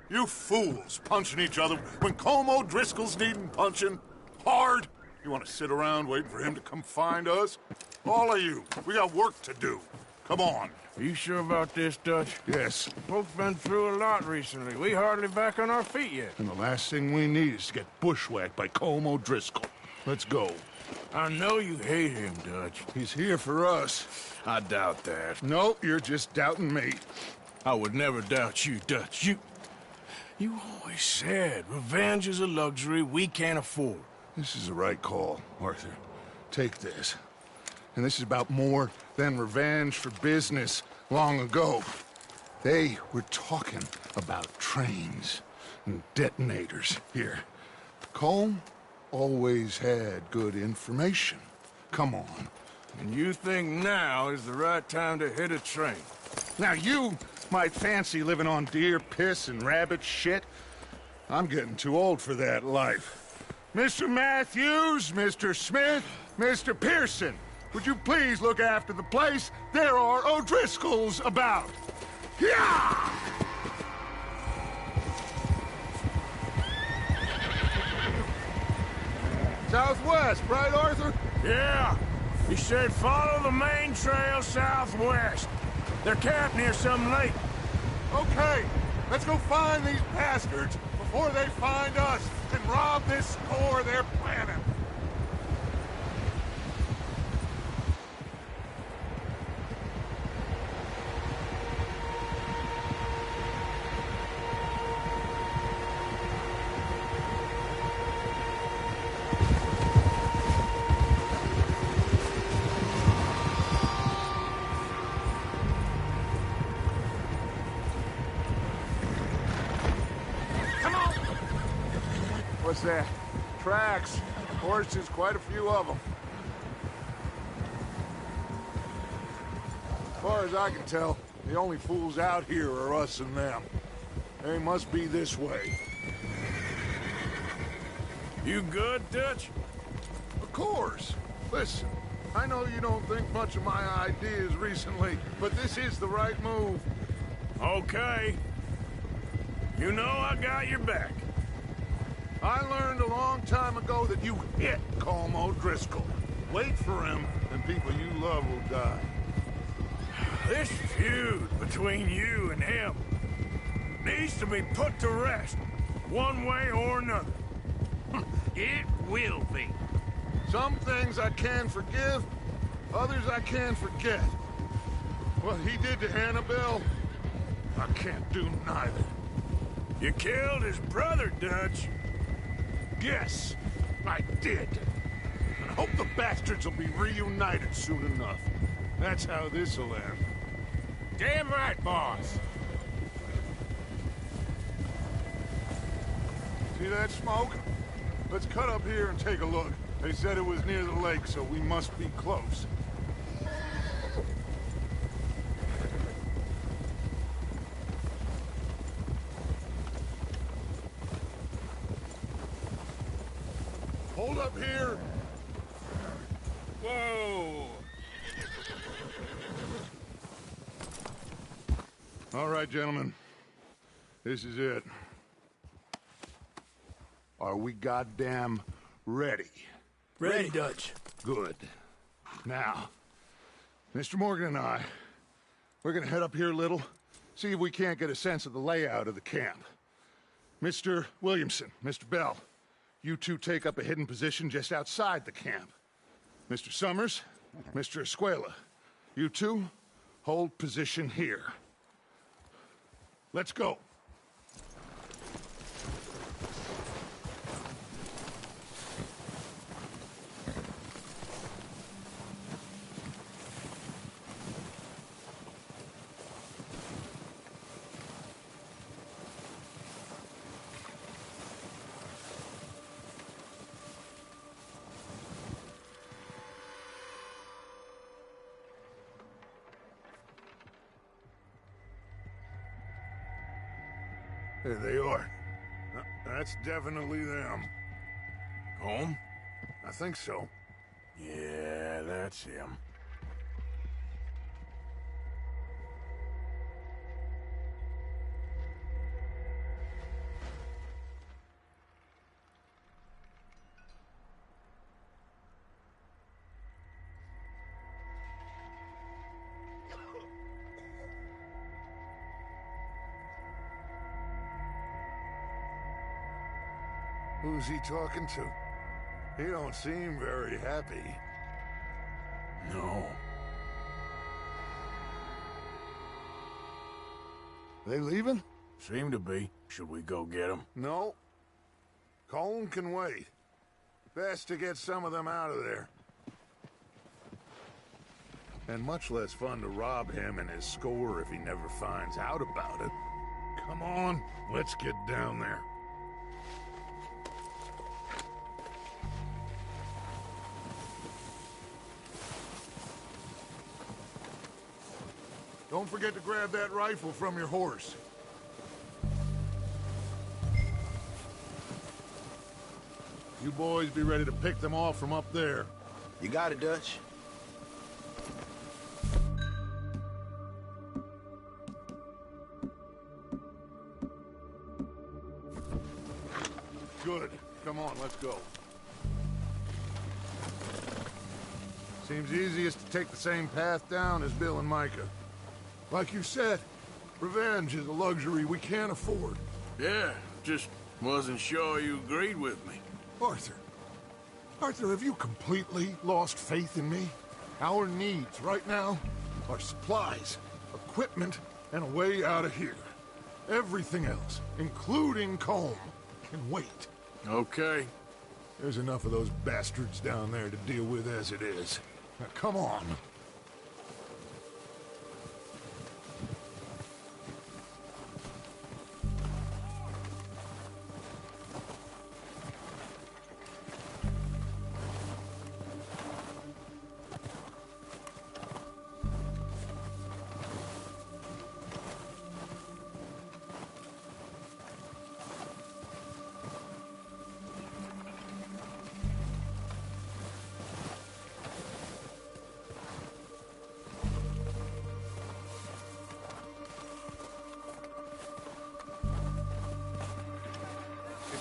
You fools punching each other when Colm O'Driscoll's needing punching. Hard! You want to sit around waiting for him to come find us? All of you, we got work to do. Come on. Are you sure about this, Dutch? Yes. Folks been through a lot recently. We hardly back on our feet yet. And the last thing we need is to get bushwhacked by Colm O'Driscoll. Let's go. I know you hate him, Dutch. He's here for us. I doubt that. No, you're just doubting me. I would never doubt you, Dutch. You always said revenge is a luxury we can't afford. This is the right call, Arthur. Take this. And this is about more than revenge for business long ago. They were talking about trains and detonators here. Colm always had good information. Come on. And you think now is the right time to hit a train? Now you might fancy living on deer piss and rabbit shit. I'm getting too old for that life. Mr. Matthews, Mr. Smith, Mr. Pearson, would you please look after the place? There are O'Driscolls about. Yeah! Southwest, right, Arthur? Yeah. He said follow the main trail southwest. They're camped near some lake. Okay, let's go find these bastards before they find us and rob this store they're planning. What's that? Tracks. Horses, quite a few of them. As far as I can tell, the only fools out here are us and them. They must be this way. You good, Dutch? Of course. Listen, I know you don't think much of my ideas recently, but this is the right move. Okay. You know I got your back. I learned a long time ago that you hit Colm O'Driscoll. Wait for him, and people you love will die. This feud between you and him needs to be put to rest, one way or another. It will be. Some things I can forgive, others I can forget. What he did to Annabelle, I can't do neither. You killed his brother, Dutch. Yes, I did. And I hope the bastards will be reunited soon enough. That's how this'll end. Damn right, boss. See that smoke? Let's cut up here and take a look. They said it was near the lake, so we must be close. Hold up here. Whoa. All right, gentlemen. This is it. Are we goddamn ready? Ready, Dutch. Good. Now, Mr. Morgan and I, we're gonna head up here a little, see if we can't get a sense of the layout of the camp. Mr. Williamson, Mr. Bell, you two take up a hidden position just outside the camp. Mr. Summers, Mr. Escuela, you two hold position here. Let's go. There they are. That's definitely them. Home? I think so. Yeah, that's him. Who's he talking to? He don't seem very happy. No. They leaving? Seem to be. Should we go get them? No. Colm can wait. Best to get some of them out of there. And much less fun to rob him and his score if he never finds out about it. Come on, let's get down there. Don't forget to grab that rifle from your horse. You boys be ready to pick them off from up there. You got it, Dutch. Good. Come on, let's go. Seems easiest to take the same path down as Bill and Micah. Like you said, revenge is a luxury we can't afford. Yeah, just wasn't sure you agreed with me. Arthur. Arthur, have you completely lost faith in me? Our needs right now are supplies, equipment, and a way out of here. Everything else, including Colm, can wait. Okay. There's enough of those bastards down there to deal with as it is. Now, come on.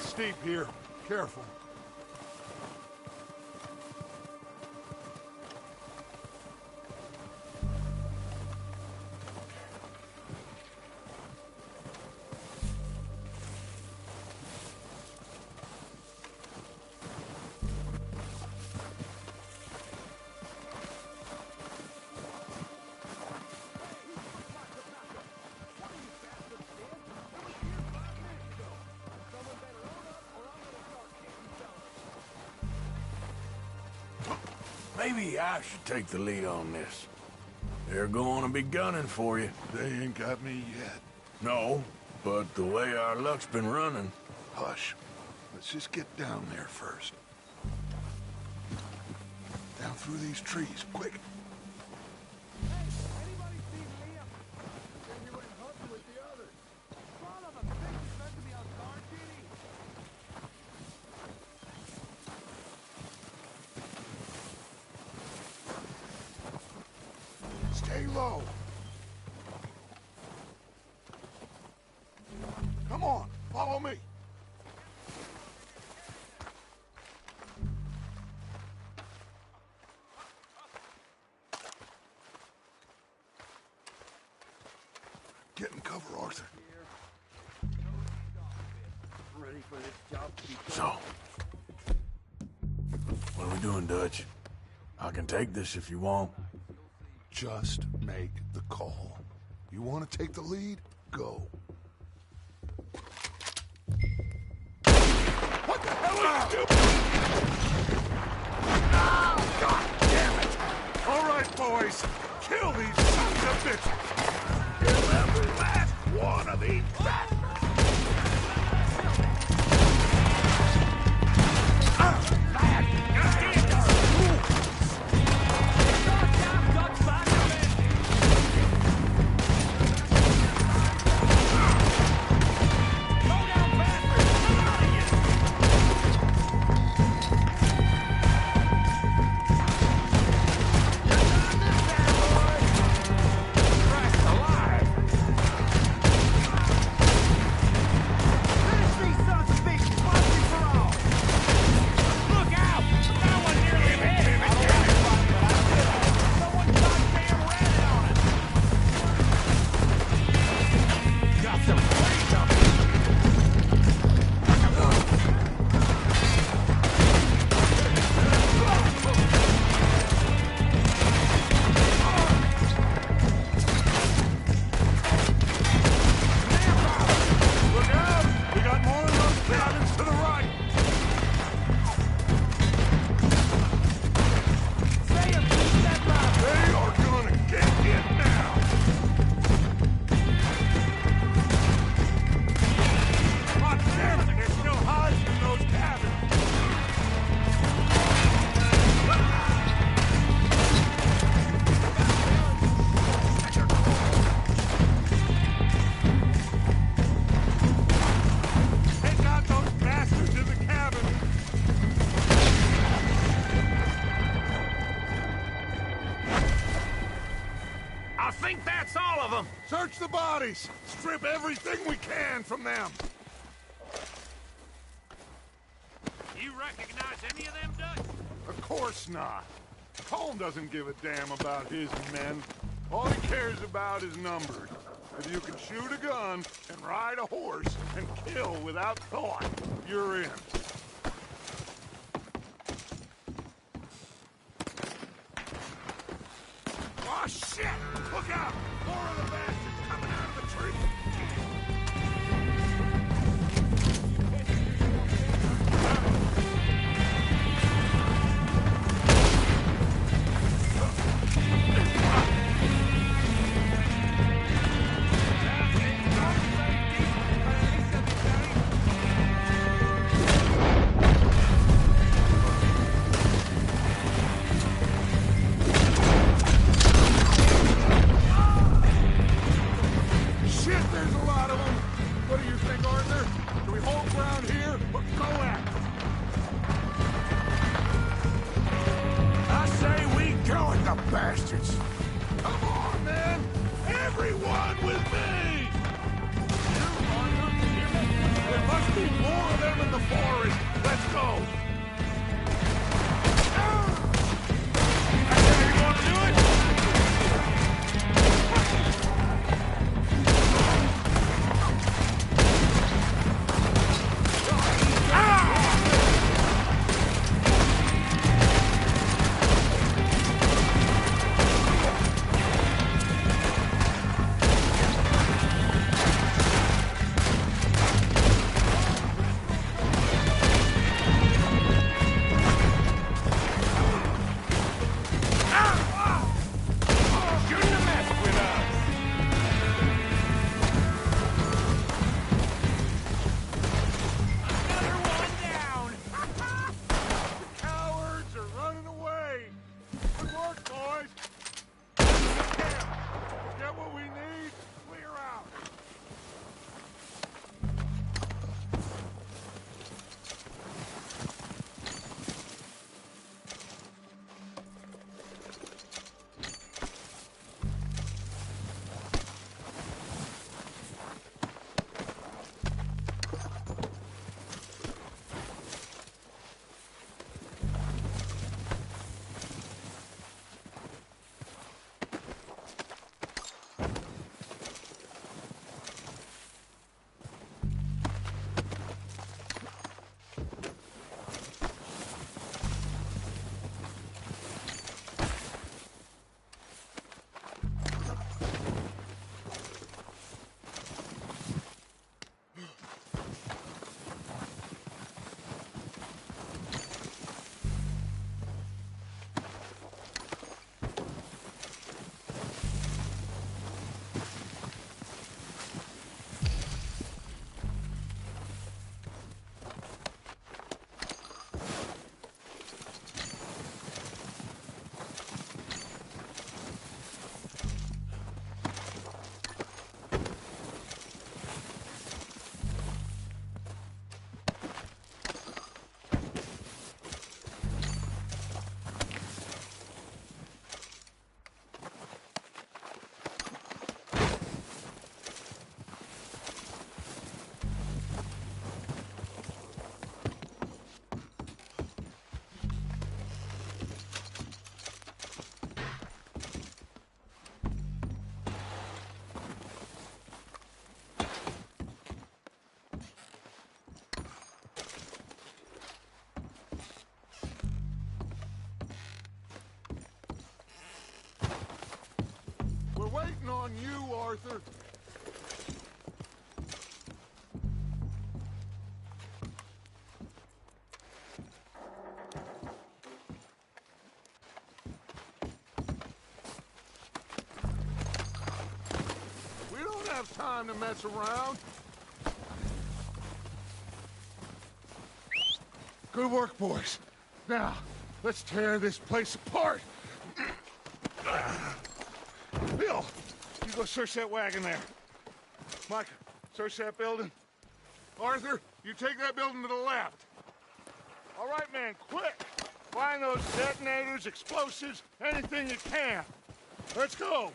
Steep here. Careful. Maybe I should take the lead on this. They're going to be gunning for you. They ain't got me yet. No, but the way our luck's been running... Hush. Let's just get down there first. Down through these trees, quick. Stay low. Come on, follow me. Get in cover, Arthur. Ready for this job to be done. So, what are we doing, Dutch? I can take this if you want. Just make the call. You want to take the lead? Go. What the hell are you doing? Oh, God damn it! All right, boys. Kill these sons of bitches. Kill every last one of these bastards. Search the bodies! Strip everything we can from them! You recognize any of them, Dutch? Of course not. Colm doesn't give a damn about his men. All he cares about is numbers. If you can shoot a gun and ride a horse and kill without thought, you're in. Oh, shit! Look out! More of the bastards coming out of the tree! Bastards! Come on, man! Everyone with me! There must be more of them in the forest. Let's go! You want to do it? Waiting on you, Arthur. We don't have time to mess around. Good work, boys. Now, let's tear this place apart. Bill, you go search that wagon there. Mike, search that building. Arthur, you take that building to the left. All right, man, quick. Find those detonators, explosives, anything you can. Let's go.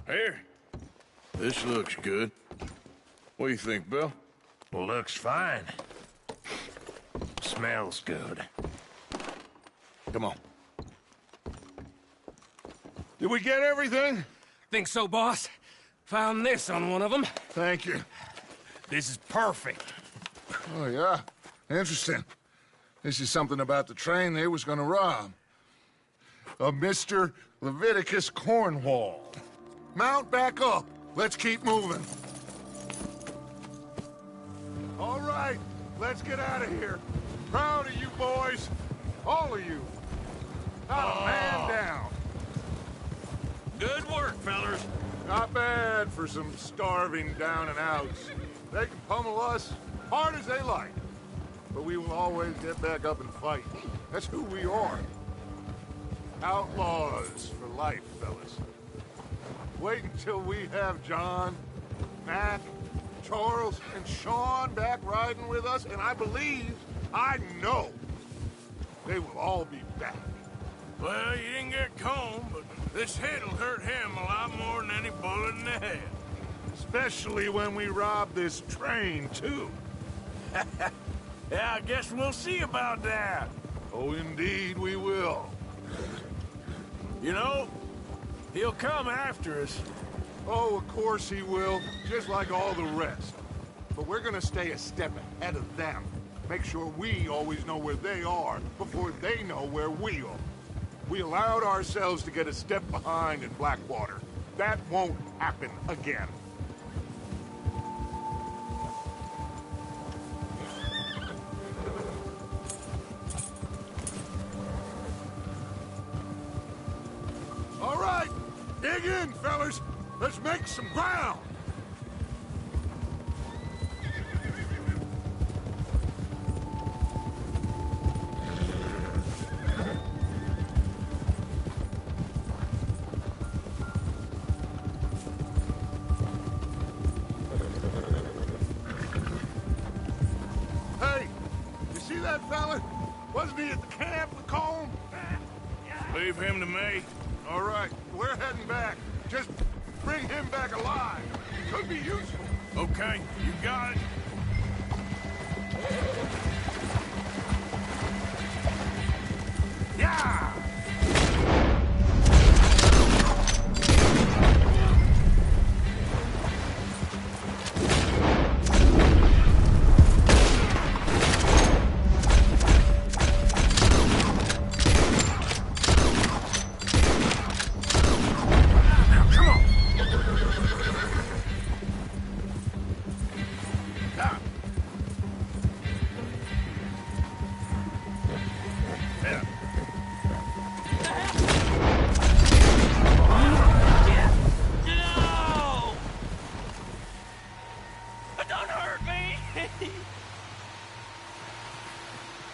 Here. This looks good. What do you think, Bill? Looks fine. Smells good. Come on. Did we get everything? Think so, boss. Found this on one of them. Thank you. This is perfect. Oh, yeah? Interesting. This is something about the train they was gonna rob. Of Mr. Leviticus Cornwall. Mount back up. Let's keep moving. All right, let's get out of here. Proud of you boys. All of you. Not a man down. Good work, fellers. Not bad for some starving down and outs. They can pummel us hard as they like. But we will always get back up and fight. That's who we are. Outlaws for life, fellas. Wait until we have John, Mac, Charles, and Sean back riding with us, and I know, they will all be back. Well, you didn't get Combe, but this hit'll hurt him a lot more than any bullet in the head. Especially when we rob this train, too. Yeah, I guess we'll see about that. Oh, indeed we will. You know, he'll come after us. Oh, of course he will, just like all the rest. But we're gonna stay a step ahead of them. Make sure we always know where they are before they know where we are. We allowed ourselves to get a step behind in Blackwater. That won't happen again. All right, dig in, fellas. Let's make some ground. Hey, you see that fella? Wasn't he at the camp with Colm? Leave him to me. All right, we're heading back. Just bring him back alive. He could be useful. Okay, you got it. Yeah!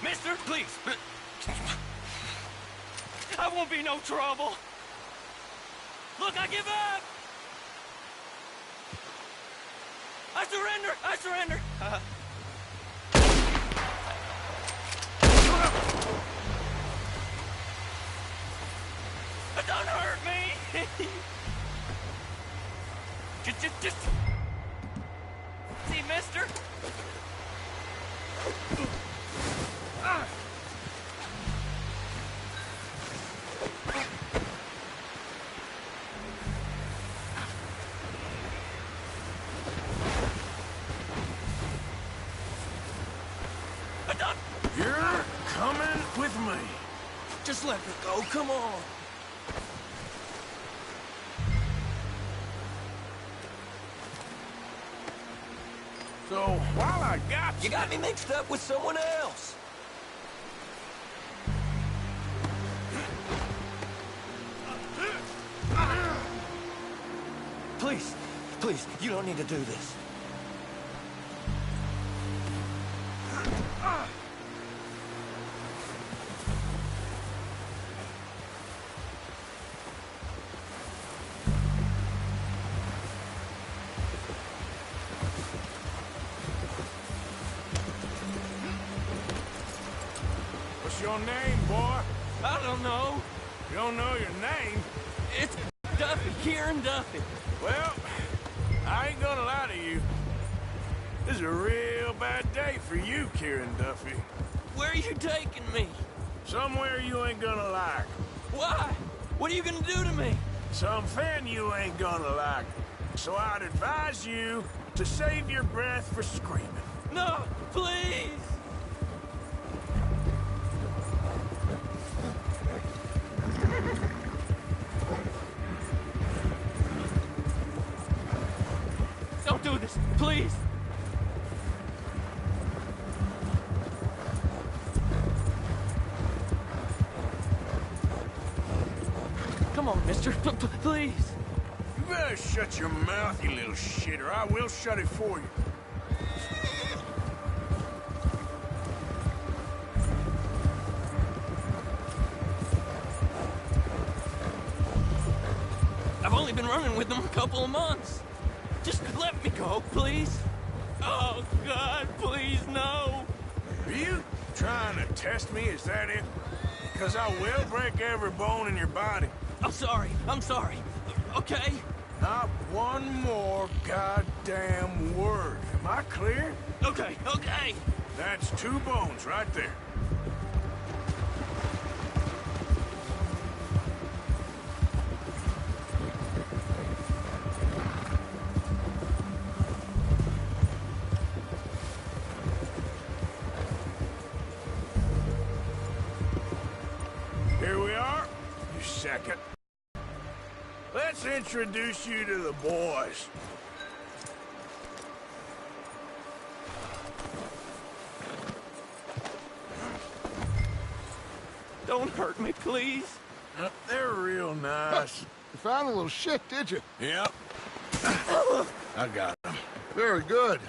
Mister, please. I won't be no trouble. Look, I give up. I surrender. I surrender. Don't hurt me. Just. See, mister? You're coming with me. Just let her go. Come on. So, while I got You got me mixed up with someone else. Please, you don't need to do this. What's your name, boy? I don't know. You don't know your name? It's Duffy, Kieran Duffy. Well, I ain't gonna lie to you. This is a real bad day for you, Kieran Duffy. Where are you taking me? Somewhere you ain't gonna like. Why? What are you gonna do to me? Something you ain't gonna like. So I'd advise you to save your breath for screaming. No, please! Don't do this, please! Come on, mister, please! You better shut your mouth, you little shit, or I will shut it for you. I've only been running with them a couple of months. Just let me go, please. Oh, God, please, no. Are you trying to test me? Is that it? Because I will break every bone in your body. I'm sorry. Okay? Not one more goddamn word. Am I clear? Okay. That's 2 bones right there. Here we are, you second. Let's introduce you to the boys. Don't hurt me, please. They're real nice. You found a little shit, did you? Yep. I got them. Very good.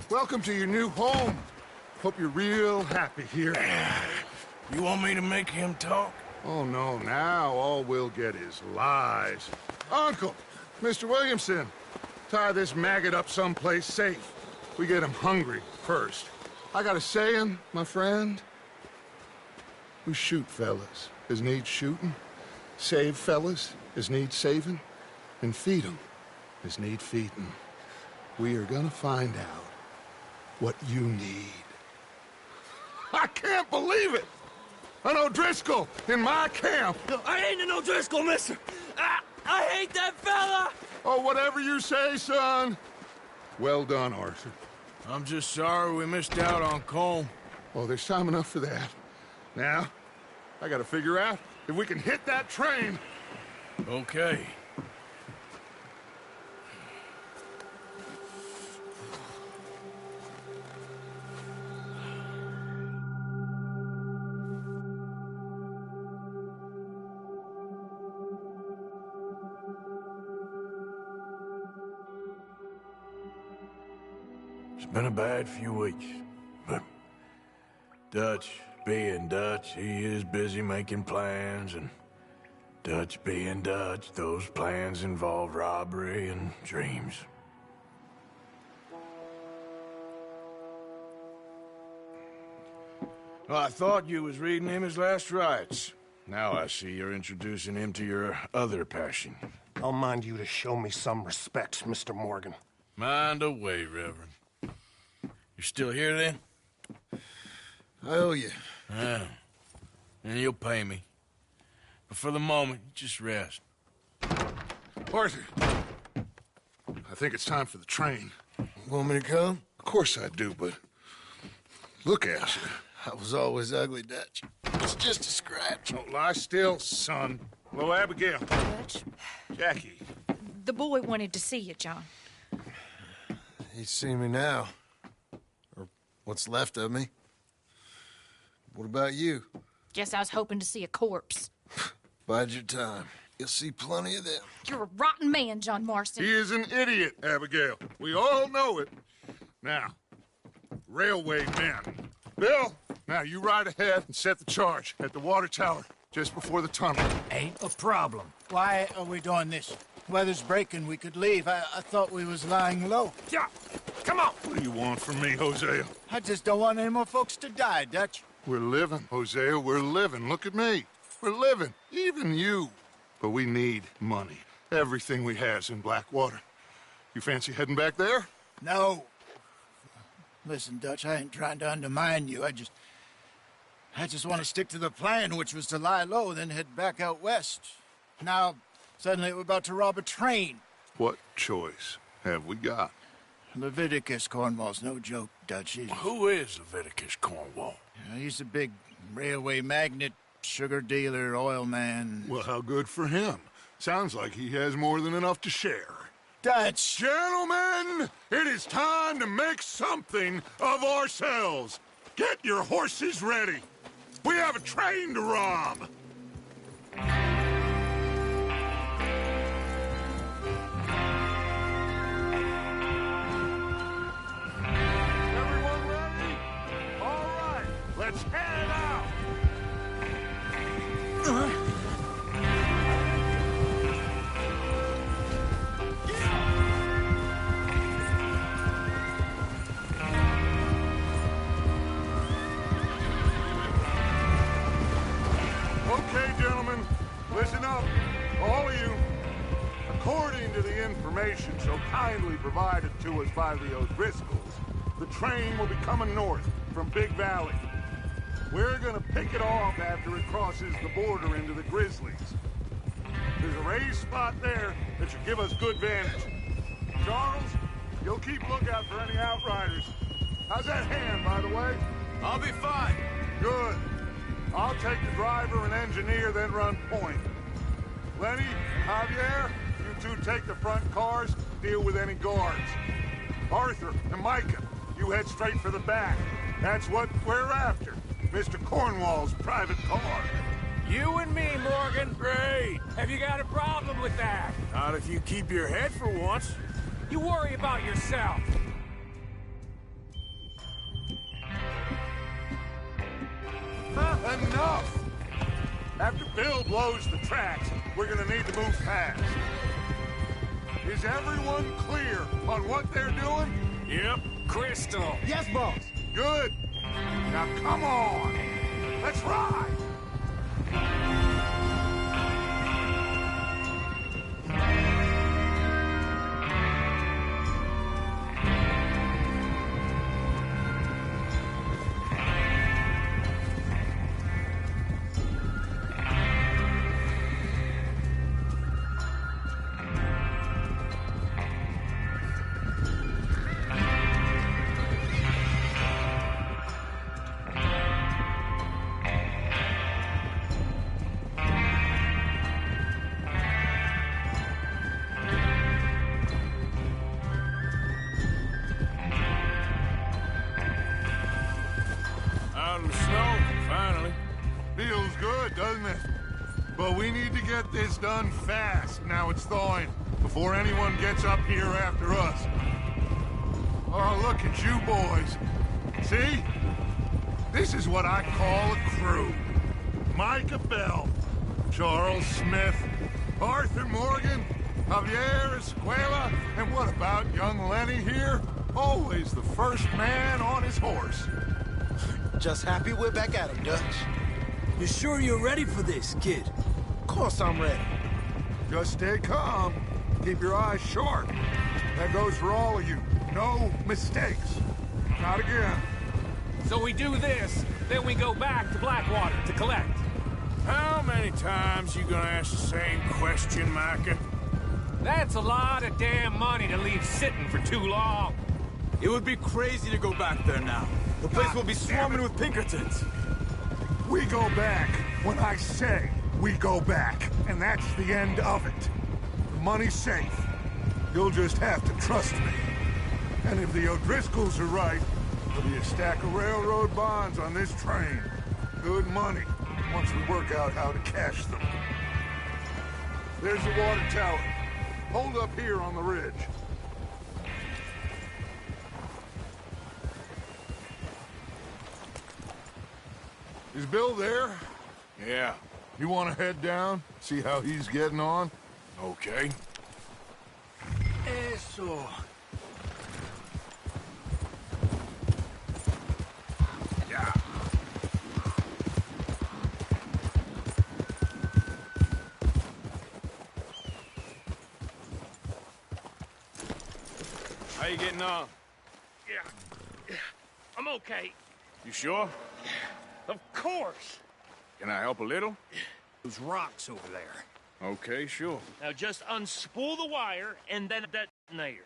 Welcome to your new home. Hope you're real happy here. You want me to make him talk? Oh, no, now all we'll get is lies. Uncle, Mr. Williamson, tie this maggot up someplace safe. We get him hungry first. I got a saying, my friend. We shoot fellas as need shooting, save fellas as need saving, and feed 'em as need feeding. We are gonna find out what you need. I can't believe it! An O'Driscoll in my camp! No, I ain't an O'Driscoll, mister! I hate that fella! Oh, whatever you say, son. Well done, Arthur. I'm just sorry we missed out on Colm. Oh, there's time enough for that. Now, I gotta figure out if we can hit that train. Okay. It's been a bad few weeks, but Dutch being Dutch, he is busy making plans, and Dutch being Dutch, those plans involve robbery and dreams. Well, I thought you was reading him his last rites. Now I see you're introducing him to your other passion. I'll mind you to show me some respect, Mr. Morgan. Mind away, Reverend. You still here, then? I owe you. Yeah. And you'll pay me. But for the moment, just rest. Arthur, I think it's time for the train. Want me to come? Of course I do, but look at you. I was always ugly, Dutch. It's just a scratch. Don't lie still, son. Hello, Abigail. Dutch, Jackie. the boy wanted to see you, John. He's seen me now. Or what's left of me. What about you? Guess I was hoping to see a corpse. Bide your time. You'll see plenty of them. You're a rotten man, John Marston. He is an idiot, Abigail. We all know it. Now, railway men. Bill, now you ride ahead and set the charge at the water tower just before the tunnel. Ain't a problem. Why are we doing this? Weather's breaking. We could leave. I thought we was lying low. Yeah, come on. What do you want from me, Hosea? I just don't want any more folks to die, Dutch. We're living, Hosea. We're living. Look at me. We're living. Even you. But we need money. Everything we has in Blackwater. You fancy heading back there? No. Listen, Dutch, I ain't trying to undermine you. I just want to stick to the plan, which was to lie low, then head back out west. Now, suddenly we're about to rob a train. What choice have we got? Leviticus Cornwall's no joke, Dutch. Who is Leviticus Cornwall? He's a big railway magnate, sugar dealer, oil man. Well, how good for him. Sounds like he has more than enough to share. Dutch! Gentlemen, it is time to make something of ourselves. Get your horses ready. We have a train to rob. Everyone ready? All right, let's head out. Okay, gentlemen, listen up, all of you. According to the information so kindly provided to us by the O'Driscolls, the train will be coming north from Big Valley. We're gonna pick it off after it crosses the border into the Grizzlies. There's a raised spot there that should give us good vantage. Charles, you'll keep lookout for any outriders. How's that hand, by the way? I'll be fine. Good. I'll take the driver and engineer, then run point. Lenny and Javier, you two take the front cars, deal with any guards. Arthur and Micah, you head straight for the back. That's what we're after. Mr. Cornwall's private car. You and me, Morgan. Great. Have you got a problem with that? Not if you keep your head for once. You worry about yourself. Enough! After Bill blows the tracks, we're gonna need to move fast. Is everyone clear on what they're doing? Yep. Crystal. Yes, boss. Good. Now come on. Let's ride. Out in the snow, finally. Feels good, doesn't it? But we need to get this done fast, now it's thawing, before anyone gets up here after us. Oh, look at you boys. See? This is what I call a crew. Micah Bell, Charles Smith, Arthur Morgan, Javier Escuela, and what about young Lenny here? Always the first man on his horse. Just happy we're back at him, Dutch. You sure you're ready for this, kid? Of course I'm ready. Just stay calm. Keep your eyes sharp. That goes for all of you. No mistakes. Not again. So we do this, then we go back to Blackwater to collect. How many times you gonna ask the same question, Micah? That's a lot of damn money to leave sitting for too long. It would be crazy to go back there now. The place will be swarming with Pinkertons. We go back when I say we go back, and that's the end of it. The money's safe. You'll just have to trust me. And if the O'Driscolls are right, there'll be a stack of railroad bonds on this train. Good money, once we work out how to cash them. There's the water tower. Hold up here on the ridge. Is Bill there? Yeah. You want to head down, see how he's getting on? Okay. Eso. Yeah. How you getting on? Yeah. I'm okay. You sure? Of course. Can I help a little? Those rocks over there. Okay, sure. Now just unspool the wire and then detonator.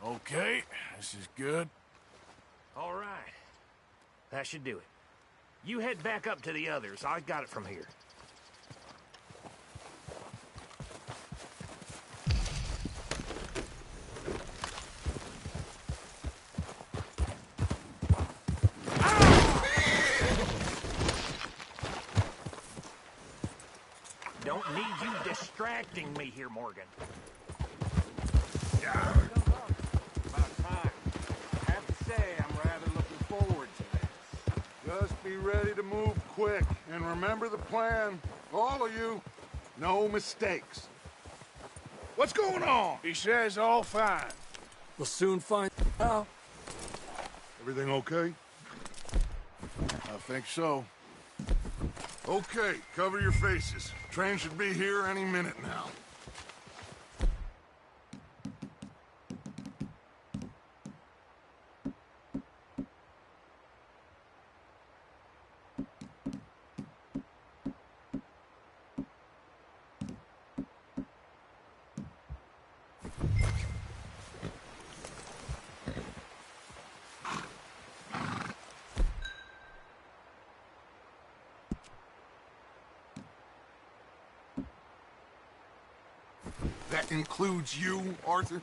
Okay, this is good. All right. That should do it. You head back up to the others. I got it from here. Don't need you distracting me here, Morgan. About time. I have to say, I'm rather looking forward to this. Just be ready to move quick, and remember the plan. All of you, no mistakes. What's going on? He says all fine. We'll soon find out. Everything okay? I think so. Okay, cover your faces. Train should be here any minute now. That includes you, Arthur?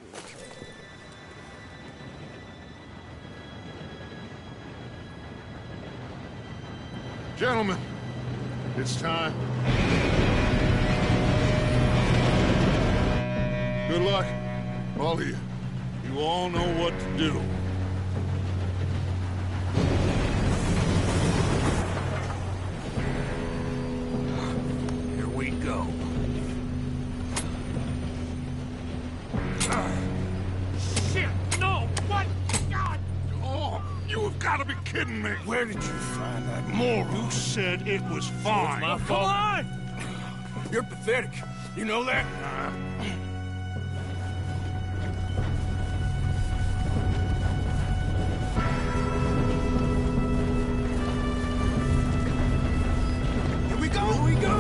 Gentlemen, it's time. Good luck, all of you. You all know what to do. Here we go. Shit! No! What? God! Oh, you have got to be kidding me. Where did you find that moron? You said it was fine. My Come fault. on! You're pathetic. You know that? Here we go! Here we go!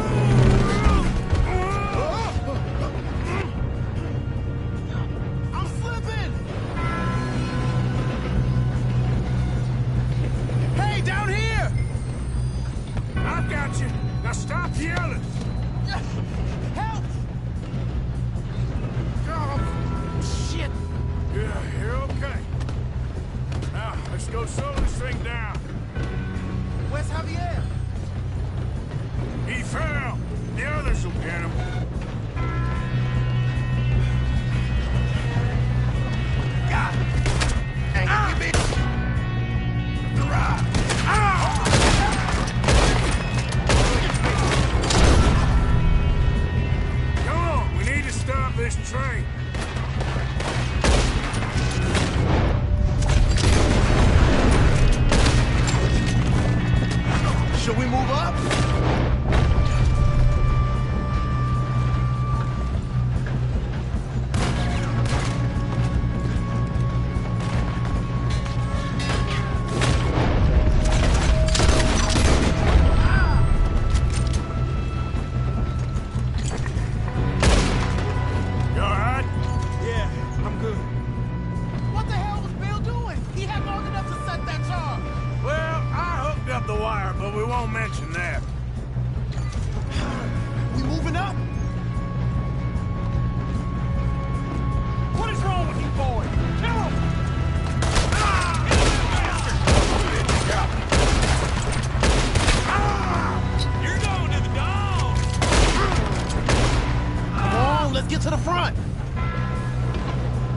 I'm slipping! Hey, down here! I've got you. Now stop yelling. Help! Oh, shit. Yeah, you're okay. Now, let's go slow this thing down. Where's Javier? He fell. The others will get him. God! Dang, give me the ride! Come on, we need to stop this train. Should we move up? You all right? Yeah, I'm good. What the hell was Bill doing? He had long enough to set that charge. Well, I hooked up the wire, but we won't mention that. We moving up? What is wrong with you, boy? Kill him! You're going to the dog! Come on, let's get to the front.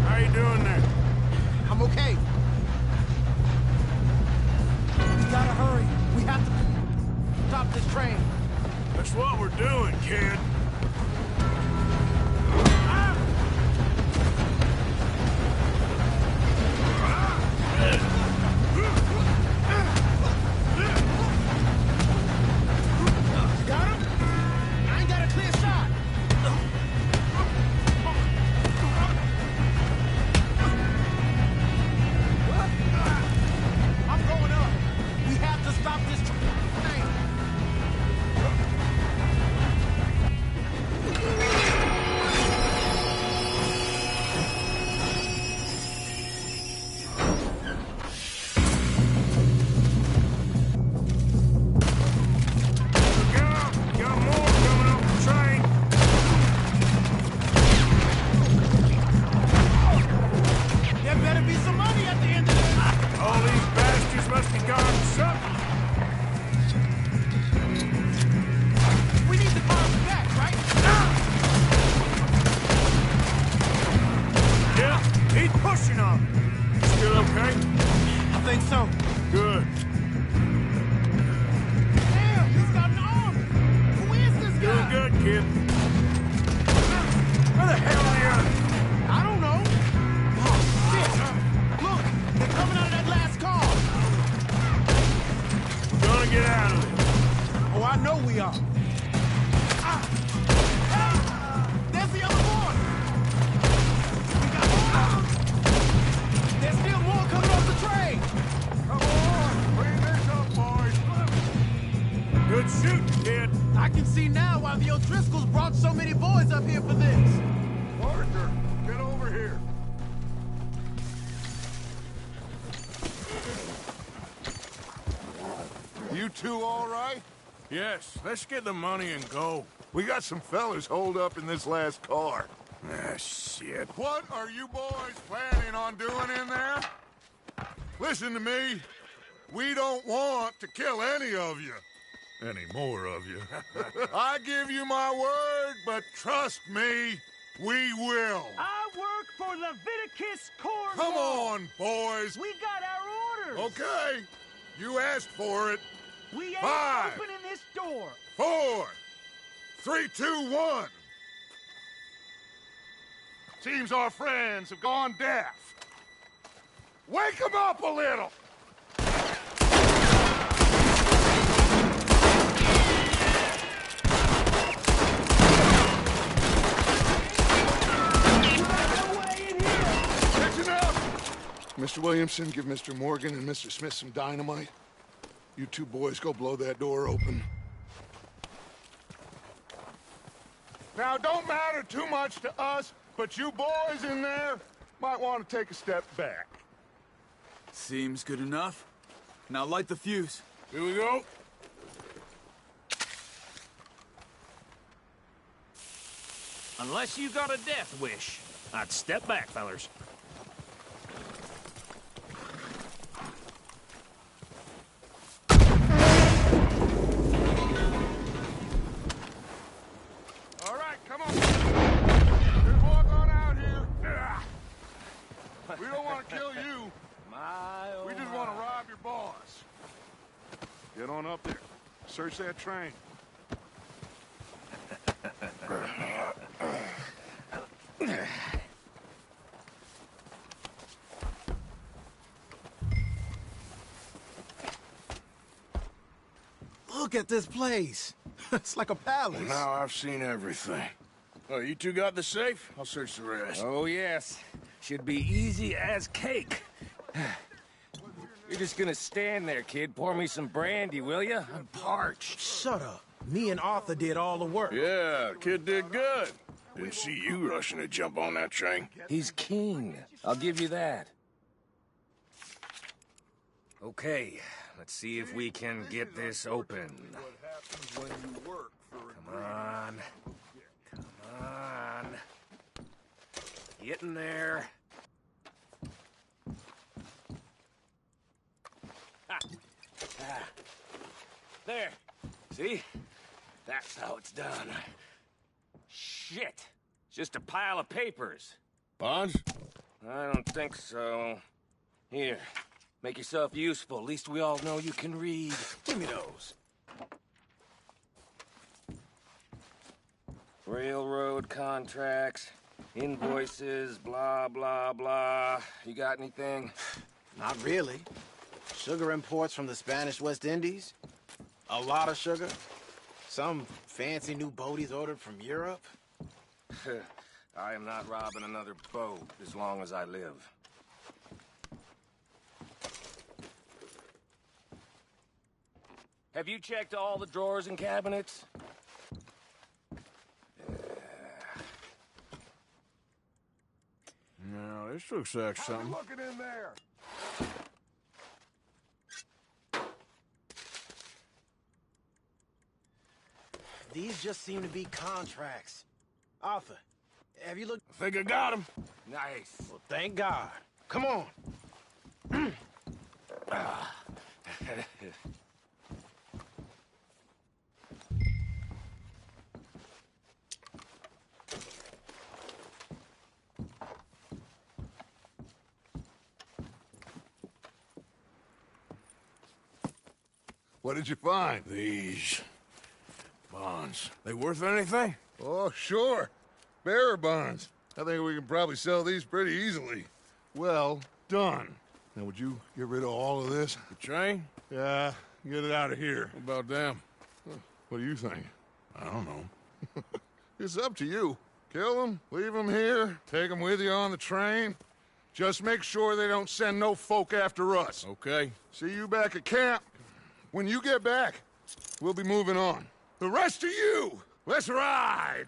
How you doing there? kid. Got him? I ain't got a clear shot. I'm going up. We have to stop this train. Got more coming off the train. There better be some money at the end of this. All these bastards must be gone to something. We need the bombs back, right? Yeah, he's pushing on. Still okay? I think so. Good. Damn, he's got an army. Who is this guy? Doing good, kid. Where the hell are you? I don't know. Oh, shit. Look, they're coming out of that last car. We're gonna get out of it. Oh, I know we are. Hey, there's the other boy. We got more. There's still more coming off the train. Come on, bring this up, boys. Good shooting, kid. I can see now why the O'Driscolls brought so many boys up here for this. Arthur, get over here. You two all right? Yes, let's get the money and go. We got some fellas holed up in this last car. Ah, shit. What are you boys planning on doing in there? Listen to me. We don't want to kill any of you. Any more of you. I give you my word, but trust me, we will. I work for Leviticus Corps. Come on, boys. We got our orders. Okay. You asked for it. We ain't 5, opening this door. 4, 3, 2, 1. Seems our friends have gone deaf. Wake them up a little. Listen up. Mr. Williamson, give Mr. Morgan and Mr. Smith some dynamite. You two boys go blow that door open. Now, it don't matter too much to us, but you boys in there might want to take a step back. Seems good enough. Now light the fuse. Here we go. Unless you got a death wish, I'd step back, fellers. All right, come on. There's more going out here. We don't want to kill you. We just want to rob your boss. Get on up there. Search that train. Look at this place. It's like a palace. Now I've seen everything. Oh, you two got the safe? I'll search the rest. Oh, yes. Should be easy as cake. You're just gonna stand there, kid. Pour me some brandy, will you? I'm parched. Shut up. Me and Arthur did all the work. Yeah, kid did good. Didn't see you rushing to jump on that train. He's king. I'll give you that. Okay, let's see if we can get this open. Come on. Come on. Get in there. There. See? That's how it's done. Shit. It's just a pile of papers. Bonds? I don't think so. Here. Make yourself useful. At least we all know you can read. Give me those. Railroad contracts, invoices, blah, blah, blah. You got anything? Not really. Sugar imports from the Spanish West Indies. A lot of sugar. Some fancy new boat he's ordered from Europe. I am not robbing another boat as long as I live. Have you checked all the drawers and cabinets? No, this looks like something. Looking in there. These just seem to be contracts. Arthur, have you looked? I think I got him. Nice. Well, thank God. Come on. What did you find? These bonds. They worth anything? Oh, sure. Bearer bonds. I think we can probably sell these pretty easily. Well done. Now, would you get rid of all of this? The train? Yeah, get it out of here. What about them? What do you think? I don't know. It's up to you. Kill them, leave them here, take them with you on the train. Just make sure they don't send no folk after us. Okay. See you back at camp. When you get back, we'll be moving on. The rest of you, let's ride!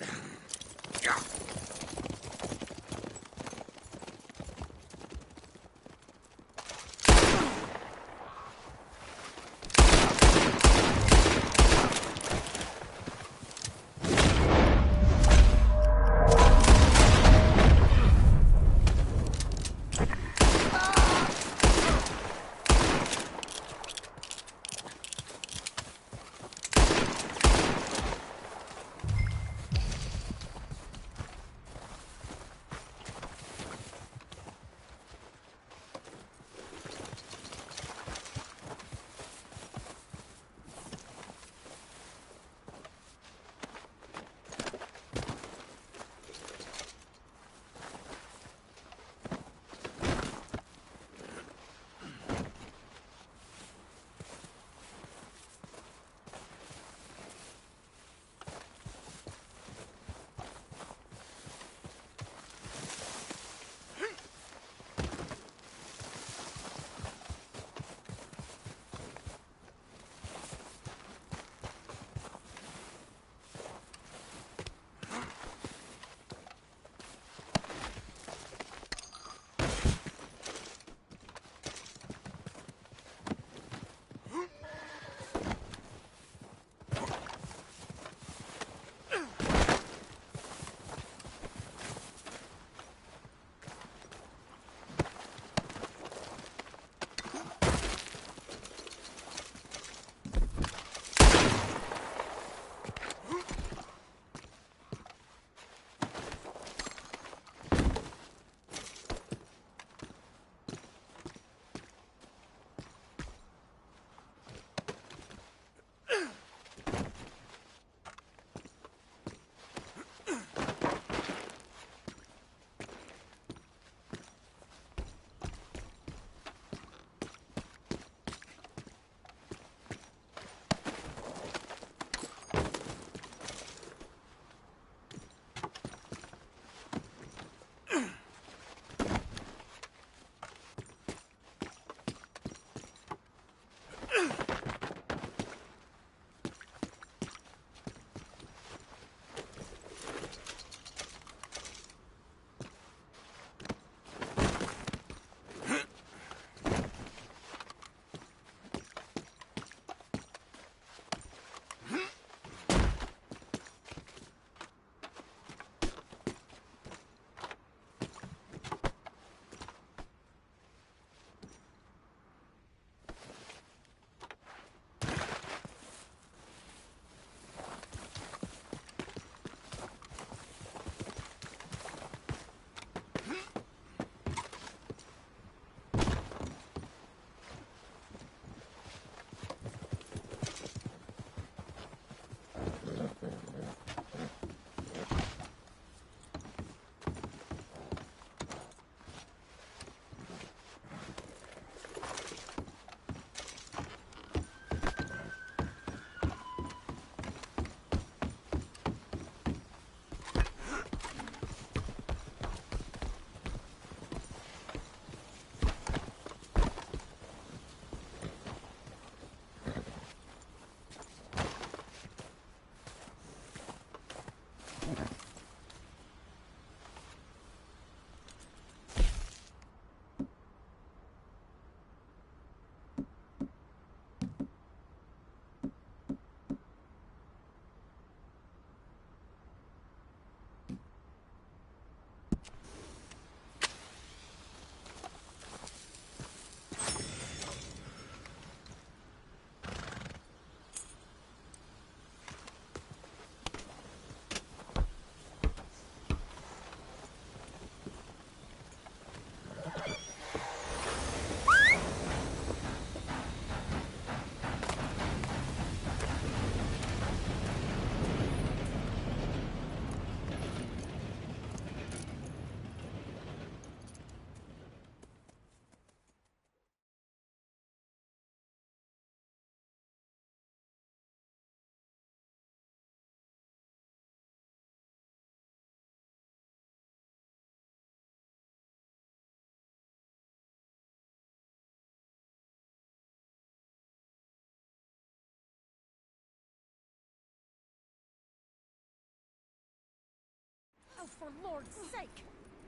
Oh, for Lord's sake!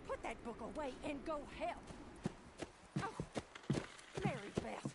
Put that book away and go help! Oh, Mary Beth.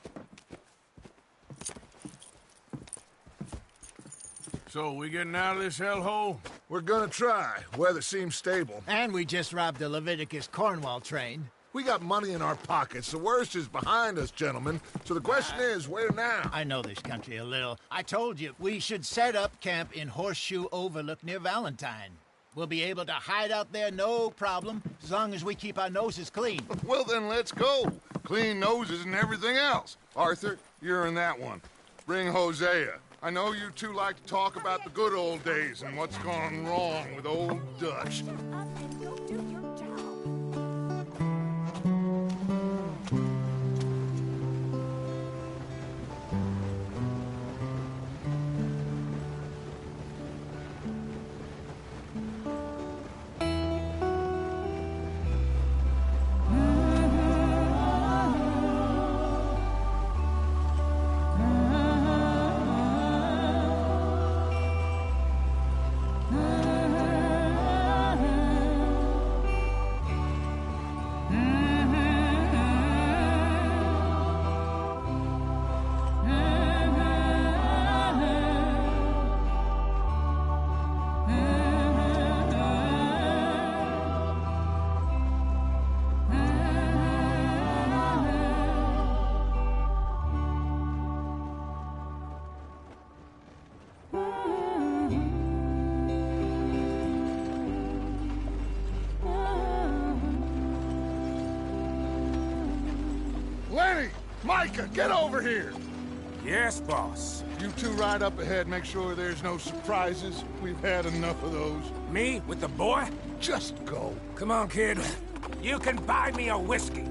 So, we getting out of this hellhole? We're gonna try. Weather seems stable. And we just robbed the Leviticus Cornwall train. We got money in our pockets. The worst is behind us, gentlemen. So the question is, where now? I know this country a little. I told you, we should set up camp in Horseshoe Overlook near Valentine. We'll be able to hide out there no problem, as long as we keep our noses clean. Well, then let's go. Clean noses and everything else. Arthur, you're in that one. Bring Hosea. I know you two like to talk about the good old days and what's gone wrong with old Dutch. Lenny! Micah, get over here! Yes, boss. You two ride up ahead, make sure there's no surprises. We've had enough of those. Me with the boy? Just go. Come on, kid. You can buy me a whiskey.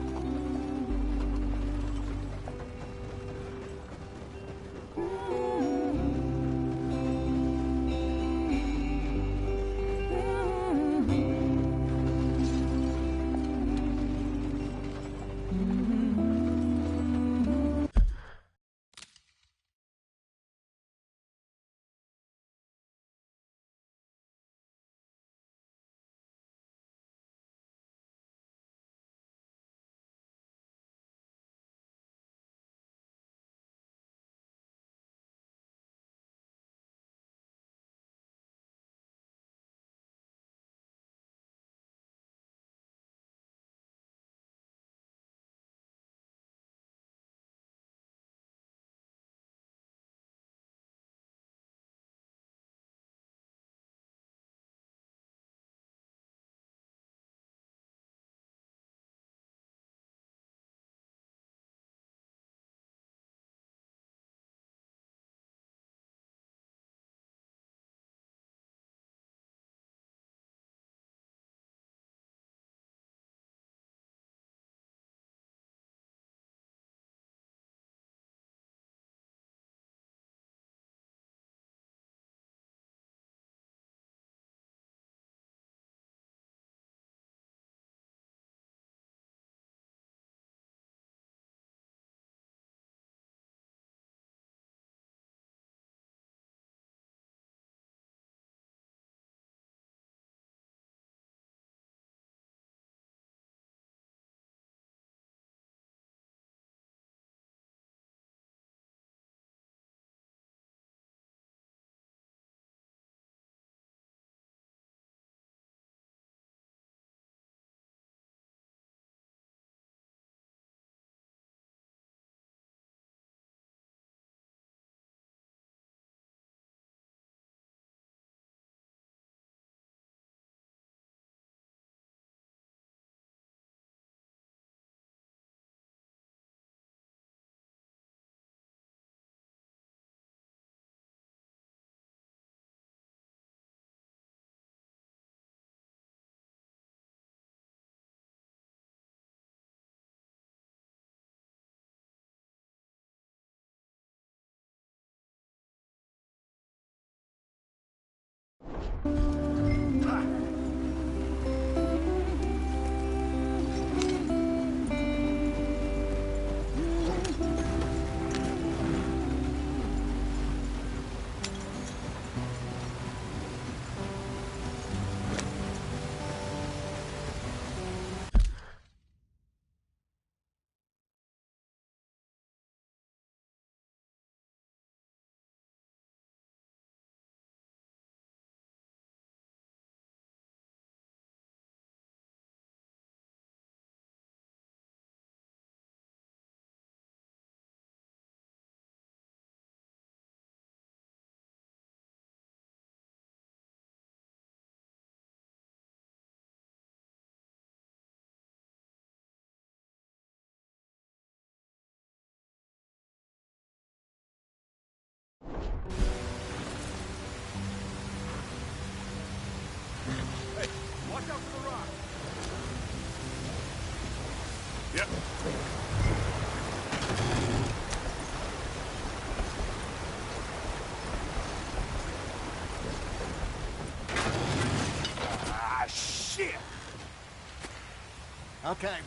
Okay,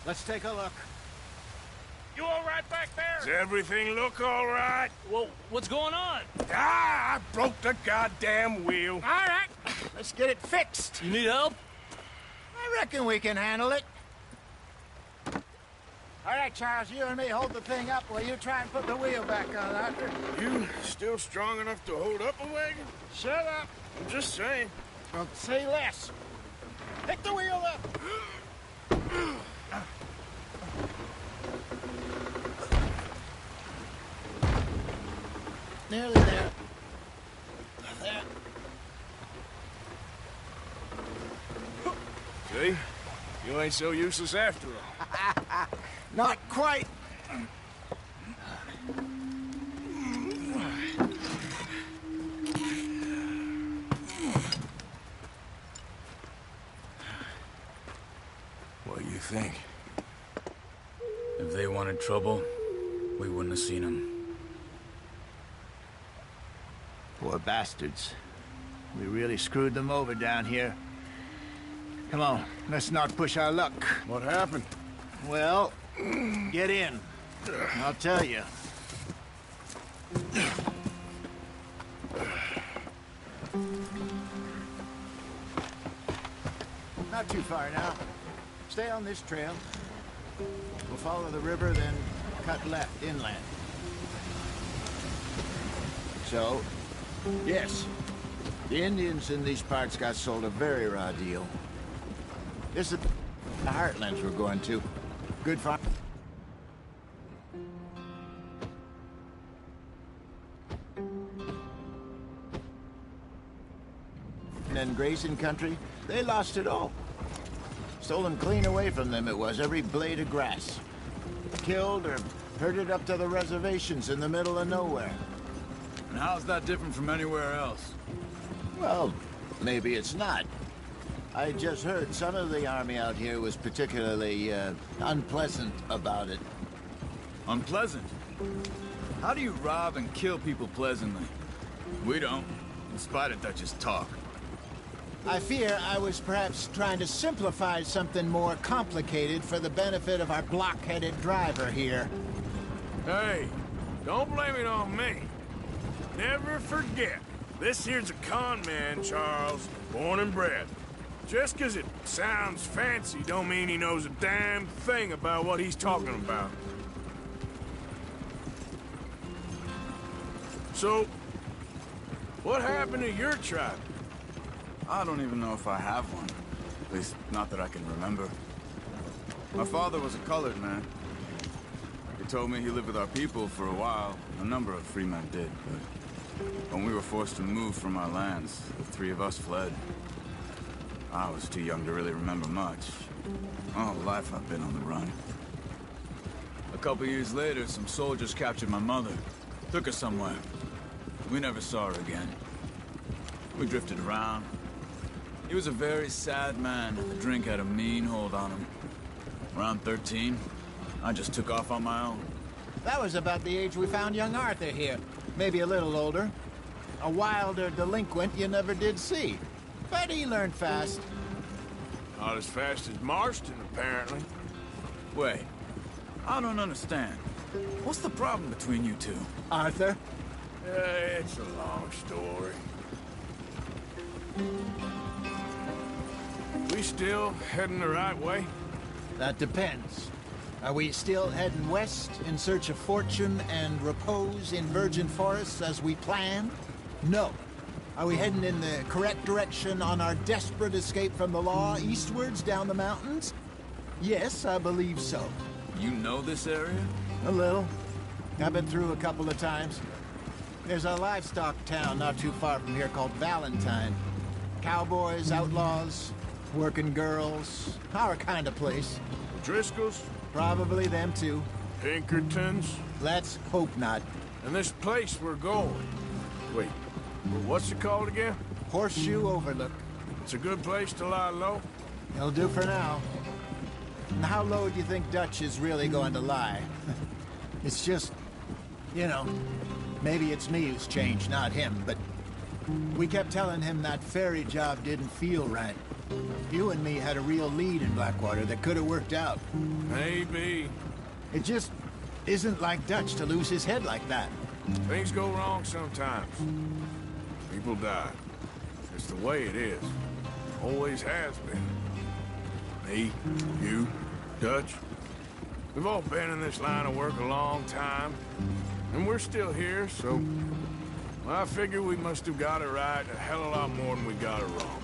let's take a look. You all right back there? Does everything look all right? Well, what's going on? Ah, I broke the goddamn wheel. All right, let's get it fixed. You need help? I reckon we can handle it. All right, Charles, you and me hold the thing up while you try and put the wheel back on, Arthur. You still strong enough to hold up a wagon? Shut up. I'm just saying. Well, say less. Pick the wheel up. Nearly there. There. See? You ain't so useless after all. Not quite. What do you think? If they wanted trouble, we wouldn't have seen them. Poor bastards. We really screwed them over down here. Come on, let's not push our luck. What happened? Well, get in. I'll tell you. Not too far now. Stay on this trail. We'll follow the river, then cut left inland. So, yes, the Indians in these parts got sold a very raw deal. This is the heartlands we're going to. Good farm. And grazing country, they lost it all. Stolen clean away from them it was, every blade of grass. Killed or herded up to the reservations in the middle of nowhere. And how's that different from anywhere else? Well, maybe it's not. I just heard some of the army out here was particularly, unpleasant about it. Unpleasant? How do you rob and kill people pleasantly? We don't, in spite of Dutch's talk. I fear I was perhaps trying to simplify something more complicated for the benefit of our block-headed driver here. Hey, don't blame it on me. Never forget, this here's a con man, Charles, born and bred. Just 'cause it sounds fancy don't mean he knows a damn thing about what he's talking about. So, what happened to your tribe? I don't even know if I have one. At least, not that I can remember. My father was a colored man. He told me he lived with our people for a while. A number of free men did, but when we were forced to move from our lands, the three of us fled. I was too young to really remember much. All life I've been on the run. A couple years later, some soldiers captured my mother. Took her somewhere. We never saw her again. We drifted around. He was a very sad man. The drink had a mean hold on him. Around 13, I just took off on my own. That was about the age we found young Arthur here. Maybe a little older. A wilder delinquent you never did see. But he learned fast. Not as fast as Marston, apparently. Wait, I don't understand. What's the problem between you two? Arthur? It's a long story. We still heading the right way? That depends. Are we still heading west in search of fortune and repose in virgin forests as we planned? No. Are we heading in the correct direction on our desperate escape from the law eastwards down the mountains? Yes, I believe so. You know this area? A little. I've been through a couple of times. There's a livestock town not too far from here called Valentine. Cowboys, outlaws, working girls, our kind of place. Driscolls? Probably them too. Pinkertons? Let's hope not. And this place we're going. Wait, what's it called again? Horseshoe Overlook. It's a good place to lie low? It'll do for now. And how low do you think Dutch is really going to lie? It's just, you know, maybe it's me who's changed, not him, but we kept telling him that ferry job didn't feel right. You and me had a real lead in Blackwater that could have worked out. Maybe. It just isn't like Dutch to lose his head like that. Things go wrong sometimes. People die. It's the way it is. Always has been. Me, you, Dutch. We've all been in this line of work a long time. And we're still here, so... well, I figure we must have got it right a hell of a lot more than we got it wrong.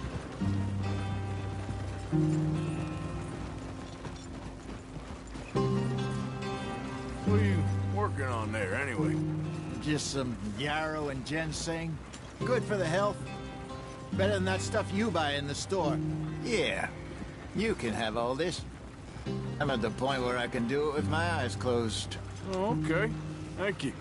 What are you working on there, anyway? Just some yarrow and ginseng. Good for the health. Better than that stuff you buy in the store. Yeah, you can have all this. I'm at the point where I can do it with my eyes closed. Oh, okay. Thank you.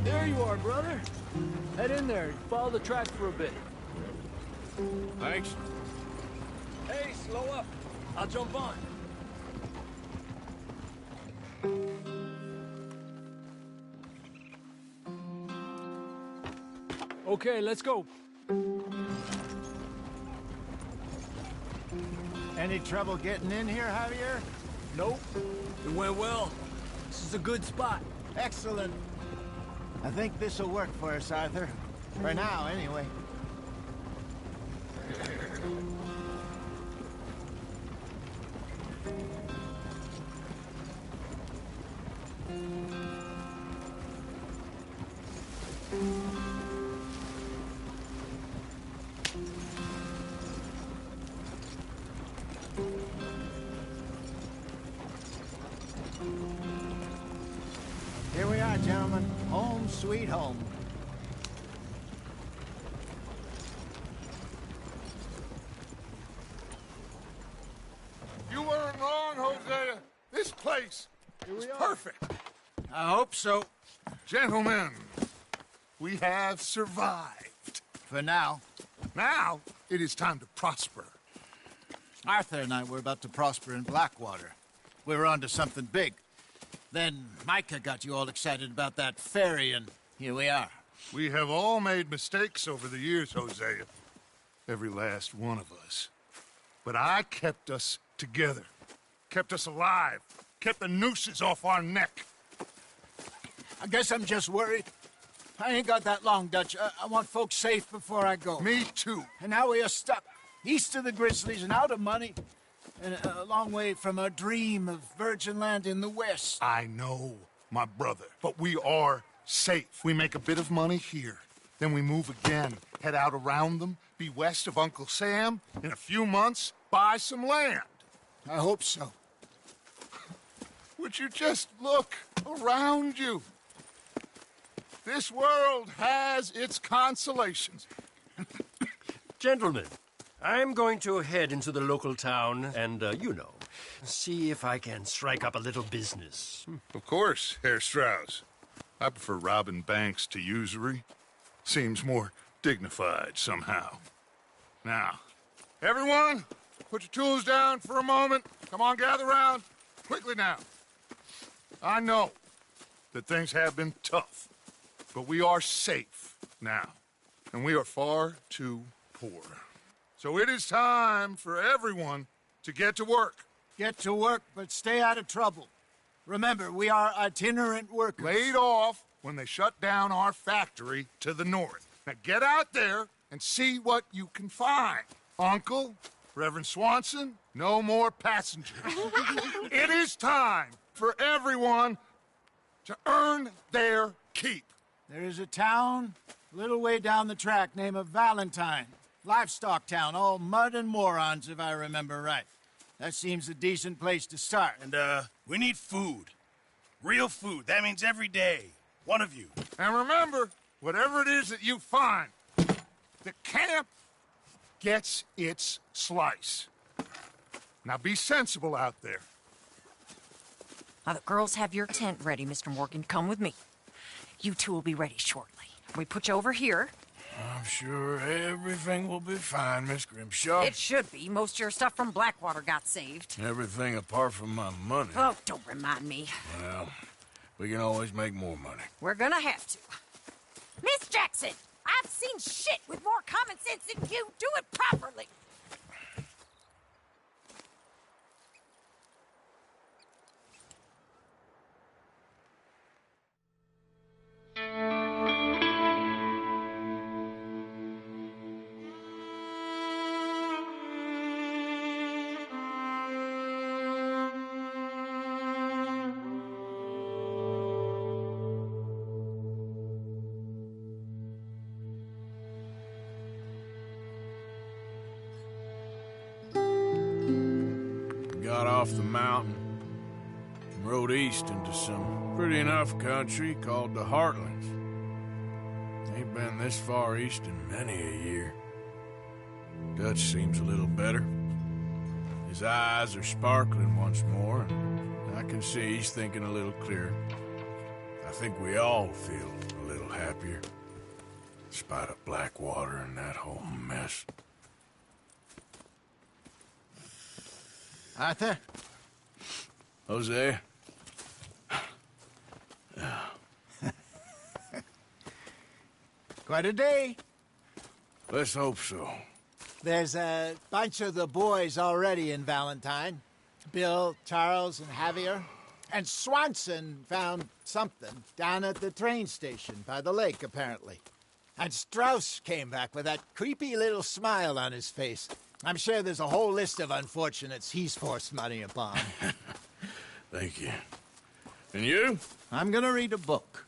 There you are, brother. Head in there. Follow the track for a bit. Thanks. Hey, slow up. I'll jump on. Okay, let's go. Any trouble getting in here, Javier? Nope. It went well. This is a good spot. Excellent. I think this'll work for us, Arthur. For now, anyway. Here we are, gentlemen. Home sweet home. You weren't wrong, Hosea. This place is perfect. I hope so. Gentlemen, we have survived. For now. Now, it is time to prosper. Arthur and I were about to prosper in Blackwater. We were on to something big. Then Micah got you all excited about that ferry, and here we are. We have all made mistakes over the years, Hosea. Every last one of us. But I kept us together. Kept us alive. Kept the nooses off our neck. I guess I'm just worried. I ain't got that long, Dutch. I want folks safe before I go. Me too. And now we are stuck east of the Grizzlies and out of money. And a long way from our dream of virgin land in the west. I know, my brother. But we are safe. We make a bit of money here. Then we move again. Head out around them. Be west of Uncle Sam. In a few months, buy some land. I hope so. Would you just look around you? This world has its consolations. Gentlemen, I'm going to head into the local town and, see if I can strike up a little business. Of course, Herr Strauss. I prefer robbing banks to usury. Seems more dignified somehow. Now, everyone, put your tools down for a moment. Come on, gather round. Quickly now. I know that things have been tough, but we are safe now, and we are far too poor. So it is time for everyone to get to work. Get to work, but stay out of trouble. Remember, we are itinerant workers. Laid off when they shut down our factory to the north. Now get out there and see what you can find. Uncle, Reverend Swanson, no more passengers. It is time for everyone to earn their keep. There is a town a little way down the track named Valentine. Livestock town, all mud and morons, if I remember right. That seems a decent place to start. And, we need food. Real food. That means every day. One of you. And remember, whatever it is that you find, the camp gets its slice. Now be sensible out there. Now, the girls have your tent ready, Mr. Morgan. Come with me. You two will be ready shortly. We put you over here. I'm sure everything will be fine, Miss Grimshaw. It should be. Most of your stuff from Blackwater got saved. Everything apart from my money. Oh, don't remind me. Well, we can always make more money. We're gonna have to. Miss Jackson, I've seen shit with more common sense than you. Do it properly. Got off the mountain and rode east into some pretty enough country called the Heartlands. Ain't been this far east in many a year. Dutch seems a little better. His eyes are sparkling once more, and I can see he's thinking a little clearer. I think we all feel a little happier, in spite of Blackwater and that whole mess. Arthur? Hosea? Quite a day. Let's hope so. There's a bunch of the boys already in Valentine. Bill, Charles, and Javier. And Swanson found something down at the train station by the lake, apparently. And Strauss came back with that creepy little smile on his face. I'm sure there's a whole list of unfortunates he's forced money upon. Thank you. And you? I'm gonna read a book.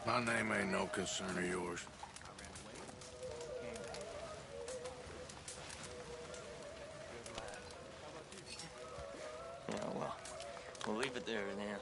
My name ain't no concern of yours. Yeah, well, we'll leave it there now.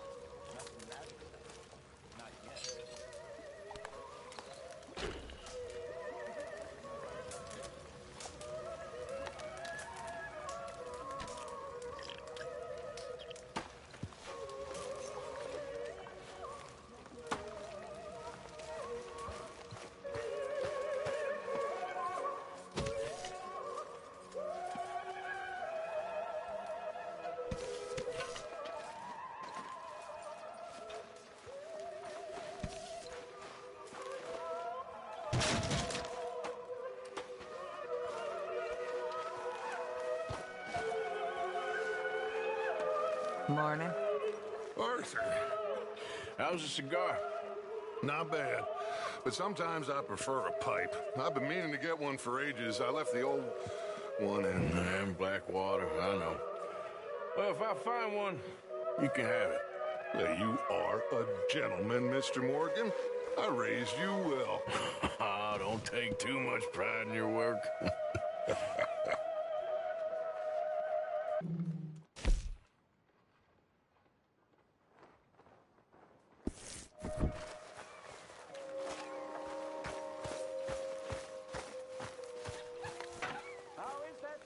Morning. Arthur, how's the cigar? Not bad, but sometimes I prefer a pipe. I've been meaning to get one for ages. I left the old one in Blackwater, I know. Well, if I find one, you can have it. You are a gentleman, Mr. Morgan. I raised you well. Don't take too much pride in your work.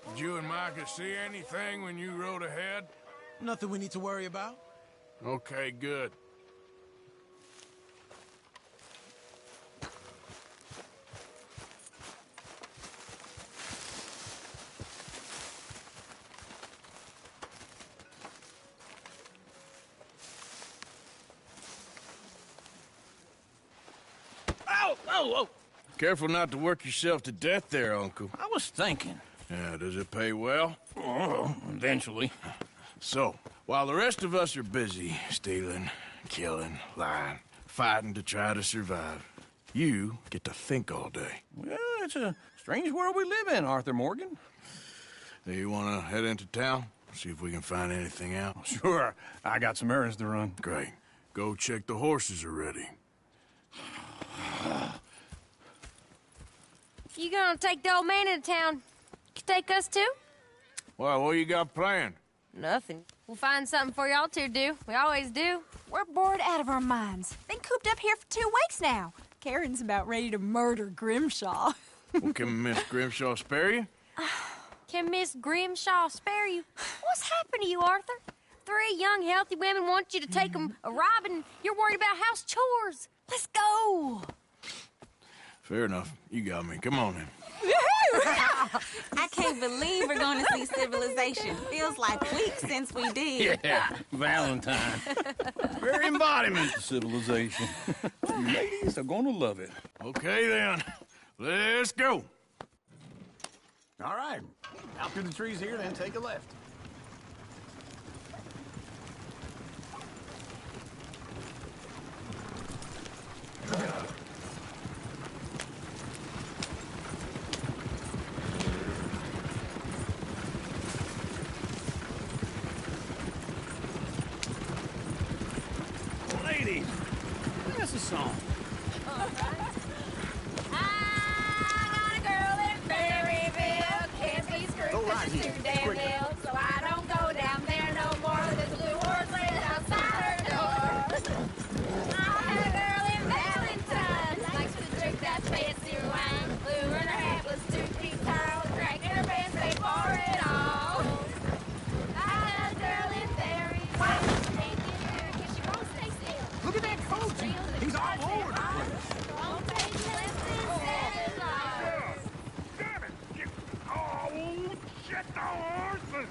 Did you and Micah see anything when you rode ahead? Nothing we need to worry about. Okay, good. Ow! Oh, oh! Careful not to work yourself to death there, Uncle. I was thinking. Yeah, does it pay well? Oh, eventually. So, while the rest of us are busy stealing, killing, lying, fighting to try to survive, you get to think all day. Well, it's a strange world we live in, Arthur Morgan. Do you want to head into town? See if we can find anything out? Sure. I got some errands to run. Great. Go check the horses are ready. You gonna take the old man into town? You take us too? Well, what you got planned? Nothing. We'll find something for y'all to do. We always do. We're bored out of our minds. Been cooped up here for 2 weeks now. Karen's about ready to murder Grimshaw. Well, can Miss Grimshaw spare you? Can Miss Grimshaw spare you? What's happened to you, Arthur? 3 young, healthy women want you to take them a robbing. You're worried about house chores. Let's go. Fair enough. You got me. Come on, then. I can't believe we're going to see civilization. Feels like weeks since we did. Yeah, Valentine. Very embodiment of civilization. You ladies are gonna love it. Okay, then. Let's go. All right. Out through the trees here, then take a left. Ladies, that's a song. Go right here. Damn hill, so I don't go down there no more. There's a blue horse laid outside her door. I had a girl in Valentine, likes to drink that fancy wine. Blue and her hat was 2 feet tall, cracking her pants, they for it all. I had a girl in Barry, can't get her 'cause she won't stay still. Look at that coach. He's all over the place. Won't take less than 7 lives. Damn it! Oh, shit, the horses!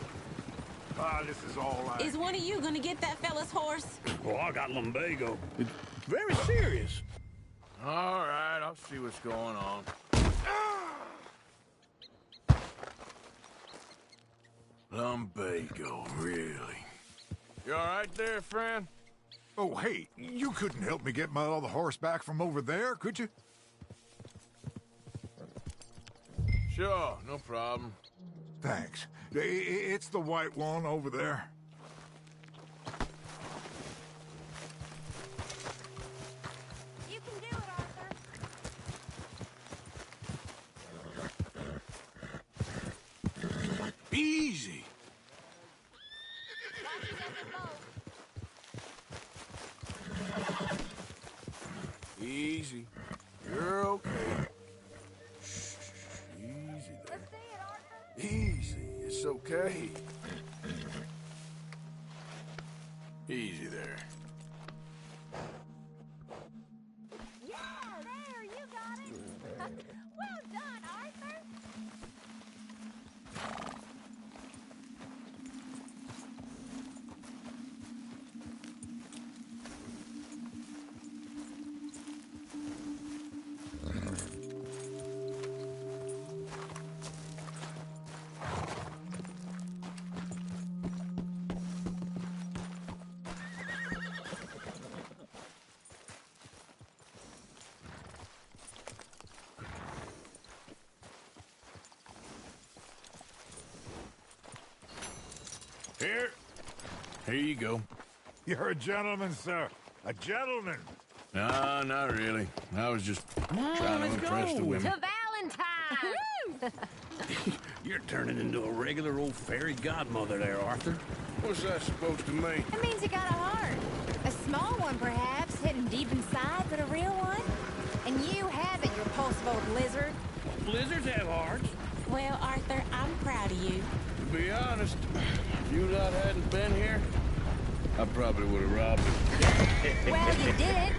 This is all right. Is one of you going to get that fella's horse? Oh, I got lumbago. It's very serious. All right, I'll see what's going on. Lumbago, really? You all right there, friend? Oh, hey, you couldn't help me get my other horse back from over there, could you? Sure, no problem. Thanks. It's the white one over there. You can do Easy. Easy. You're okay. Shh. Easy there. Easy. It's okay. Easy there. Yeah, there, you got it. Well done, Arthur. Here you go. You're a gentleman, sir. A gentleman. No, not really. I was just trying to impress the women. To Valentine! You're turning into a regular old fairy godmother there, Arthur. What's that supposed to mean? It means you got a heart. A small one, perhaps, hidden deep inside, but a real one. And you haven't, you repulsive old lizard. Blizzards have hearts. Well, Arthur, I'm proud of you. To be honest, if you lot hadn't been here, I probably would have robbed him. Well, you did.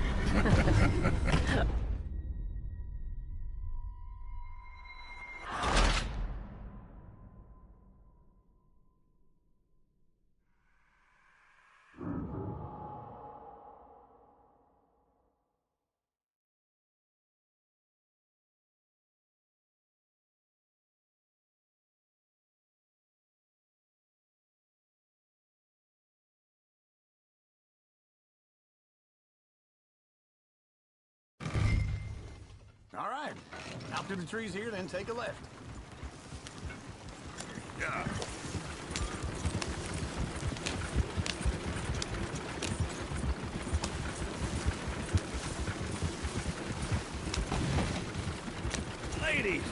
All right. Out through the trees here, then take a left. Yeah. Ladies,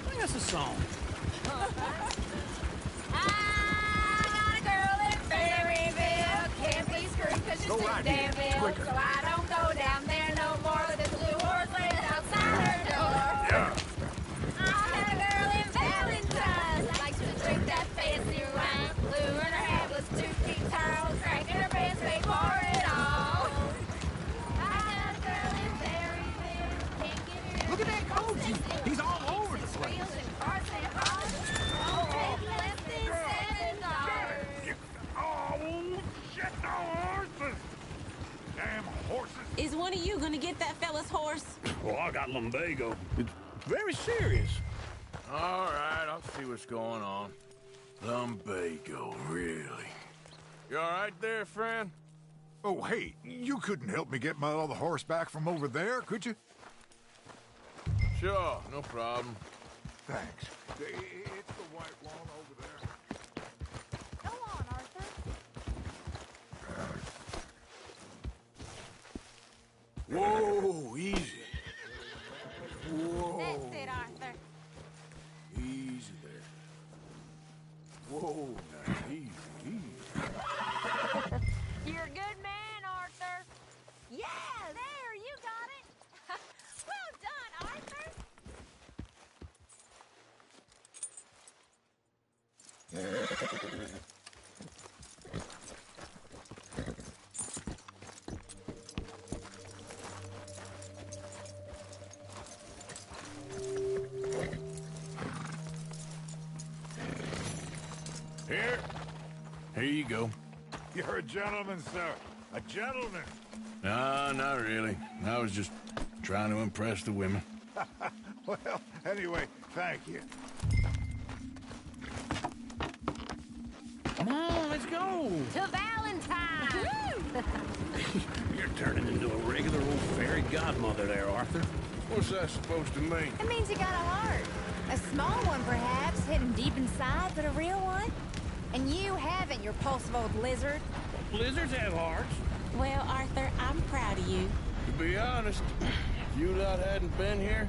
sing us a song. I got a girl in Ferryville. Can't be screwed 'cause she's Go too right damn here. ill. Quicker. So I don't go down there no more. There's a blue horse laid outside her door. Yeah. I had a girl in Valentine. Likes to drink that fancy wine. Blue in her hat was 2 feet tall. Crack in her pants, they pour it all. I got a girl in Ferryville. Can't get her. Look at that coach. He's all over the place. Wheels and cars and cars. Oh, less than $7. Oh, shit, no horses! Damn horses! Is one of you gonna get that fella's horse? Well, I got lumbago. It's very serious. All right, I'll see what's going on. Lumbago, really? You all right there, friend? Oh, hey, you couldn't help me get my other horse back from over there, could you? Sure, no problem. Thanks. It's the white one over there. Go on, Arthur. Whoa, easy. Whoa. That's it, Arthur. Easy there. Whoa, now, easy. You're a good man, Arthur. Yeah, there, you got it. Well done, Arthur. Here you go. You're a gentleman, sir. A gentleman. No, not really. I was just trying to impress the women. Well, anyway, thank you. Come on, let's go. To Valentine. You're turning into a regular old fairy godmother there, Arthur. What's that supposed to mean? It means you got a heart. A small one, perhaps, hidden deep inside, but a real one. And you haven't, you repulsive old lizard. Blizzards have hearts. Well, Arthur, I'm proud of you. To be honest, if you lot hadn't been here,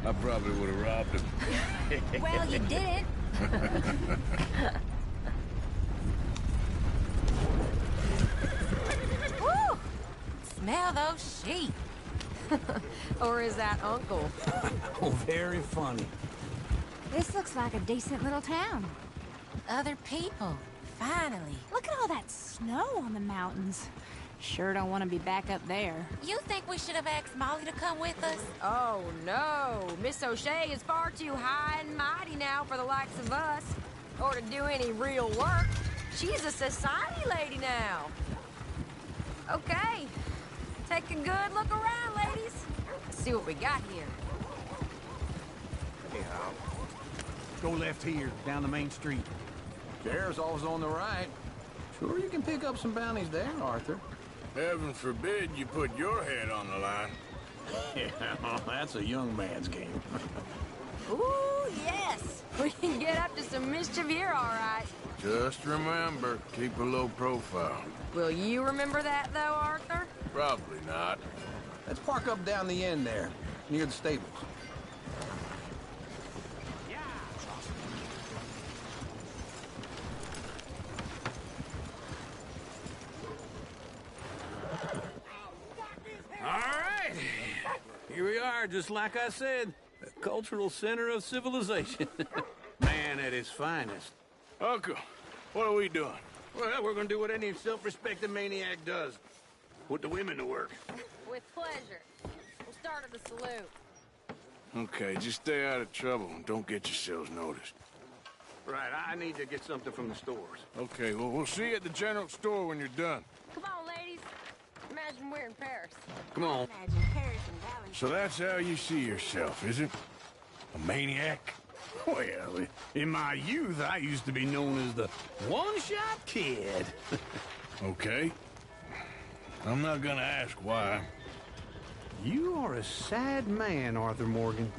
I probably would have robbed him. Well, you didn't. Woo! Smell those sheep. Or is that Uncle? Oh, very funny. This looks like a decent little town. Other people, finally. Look at all that snow on the mountains. Sure don't want to be back up there. You think we should have asked Molly to come with us? Oh, no. Miss O'Shea is far too high and mighty now for the likes of us. Or to do any real work. She's a society lady now. Okay. Take a good look around, ladies. Let's see what we got here. Anyhow, go left here, down the main street. Sheriff's always on the right. Sure you can pick up some bounties there, Arthur. Heaven forbid you put your head on the line. Yeah, well, that's a young man's game. Ooh, yes. We can get up to some mischief here, all right. Just remember, keep a low profile. Will you remember that, though, Arthur? Probably not. Let's park up down the end there, near the stables. All right. Here we are, just like I said. The cultural center of civilization. Man at his finest. Uncle, what are we doing? Well, we're gonna do what any self-respecting maniac does. Put the women to work. With pleasure. We'll start at the salute. Okay, just stay out of trouble and don't get yourselves noticed. Right, I need to get something from the stores. Okay, well, we'll see you at the general store when you're done. Come on, ladies. Imagine we're in Paris. Come on. Imagine Paris and Valentine. So that's how you see yourself, is it? A maniac? Well, in my youth, I used to be known as the one-shot kid. Okay. I'm not gonna ask why. You are a sad man, Arthur Morgan.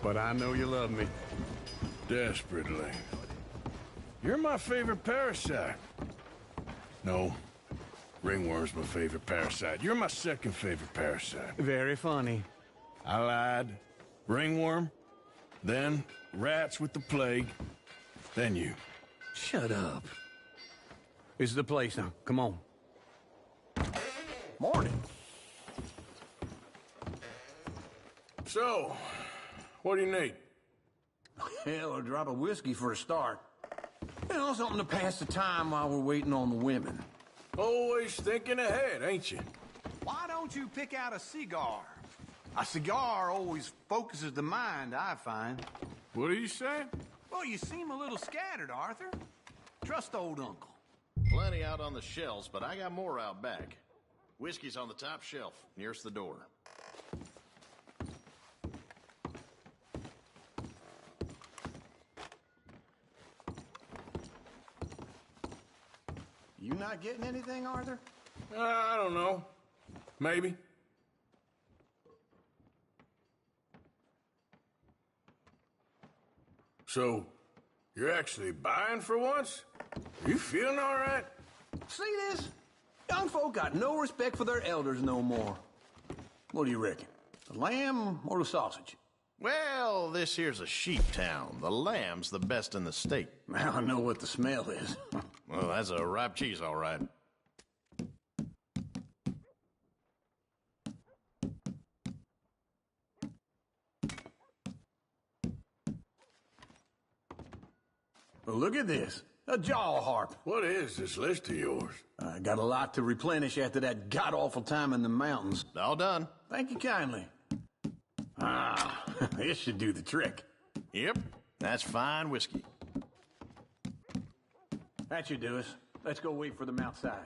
But I know you love me. Desperately. You're my favorite parasite. No. Ringworm's my favorite parasite. You're my second favorite parasite. Very funny. I lied. Ringworm. Then rats with the plague. Then you. Shut up. This is the place now. Come on. Morning. So, what do you need? Hell, a drop of whiskey for a start. You know, something to pass the time while we're waiting on the women. Always thinking ahead, ain't you? Why don't you pick out a cigar? A cigar always focuses the mind, I find. What are you saying? Well, you seem a little scattered, Arthur. Trust old Uncle. Plenty out on the shelves, but I got more out back. Whiskey's on the top shelf, nearest the door. You not getting anything, Arthur? I don't know. Maybe. So, you're actually buying for once? Are you feeling all right? See this? Young folk got no respect for their elders no more. What do you reckon? The lamb or the sausage? Well, this here's a sheep town. The lamb's the best in the state. Now I know what the smell is. Well, that's a ripe cheese, all right. Well, look at this. A jaw harp. What is this list of yours? I got a lot to replenish after that god-awful time in the mountains. All done. Thank you kindly. Ah, this should do the trick. Yep, that's fine whiskey. That should do us. Let's go wait for them outside.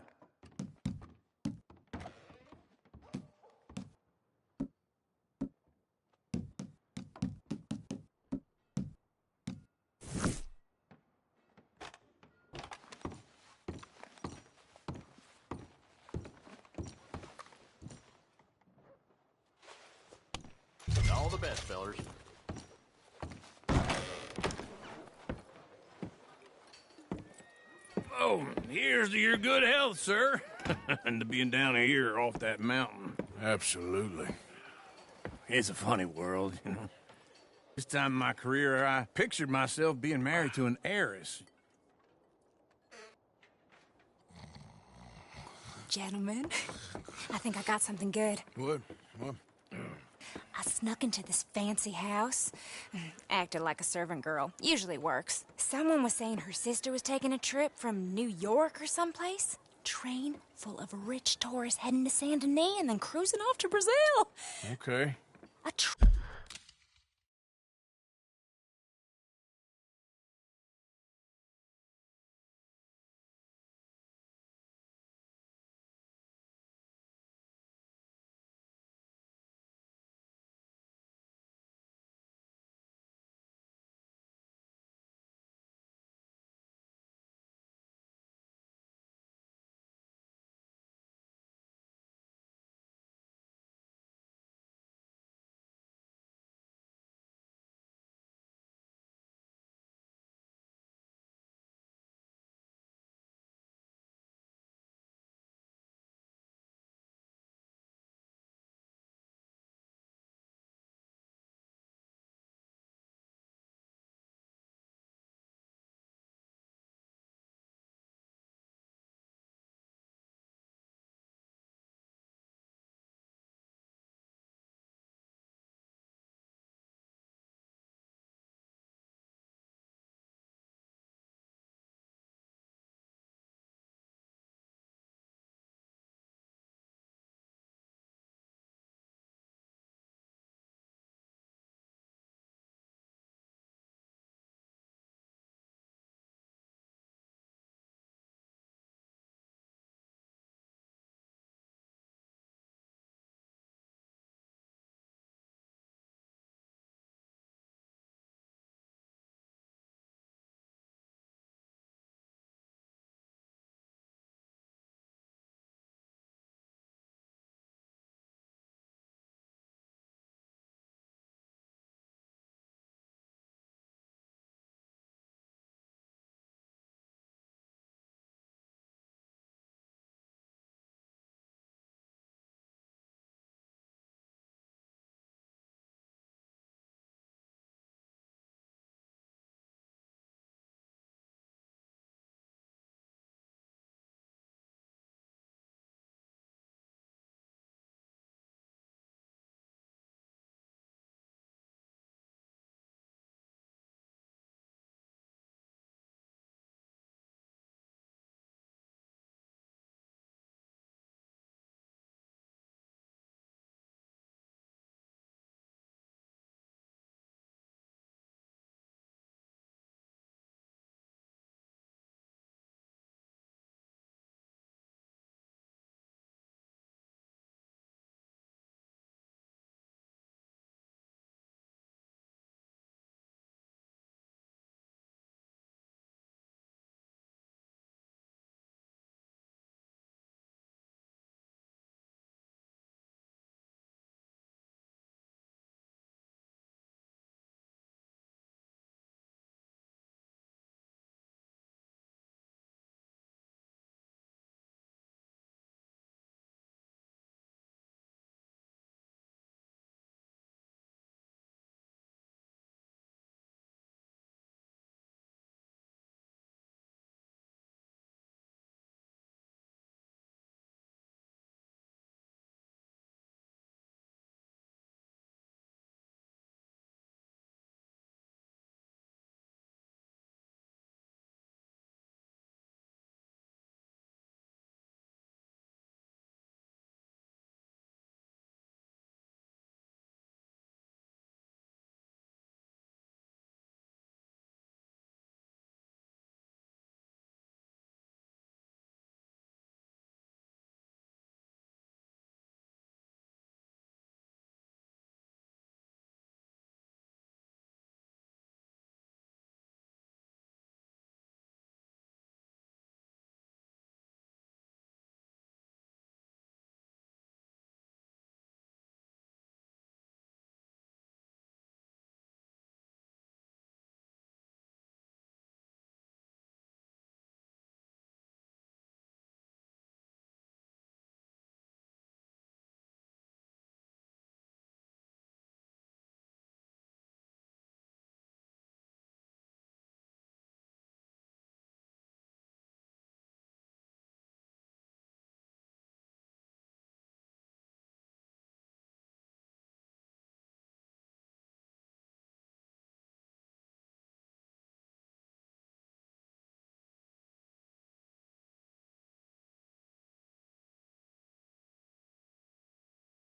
All the best, fellers. Oh, here's to your good health, sir. And to being down here off that mountain. Absolutely. It's a funny world, you know. This time in my career, I pictured myself being married to an heiress. Gentlemen, I think I got something good. What? I snuck into this fancy house. Acted like a servant girl. Usually works. Someone was saying her sister was taking a trip from New York or someplace. Train full of rich tourists heading to Saint Denis and then cruising off to Brazil. Okay. A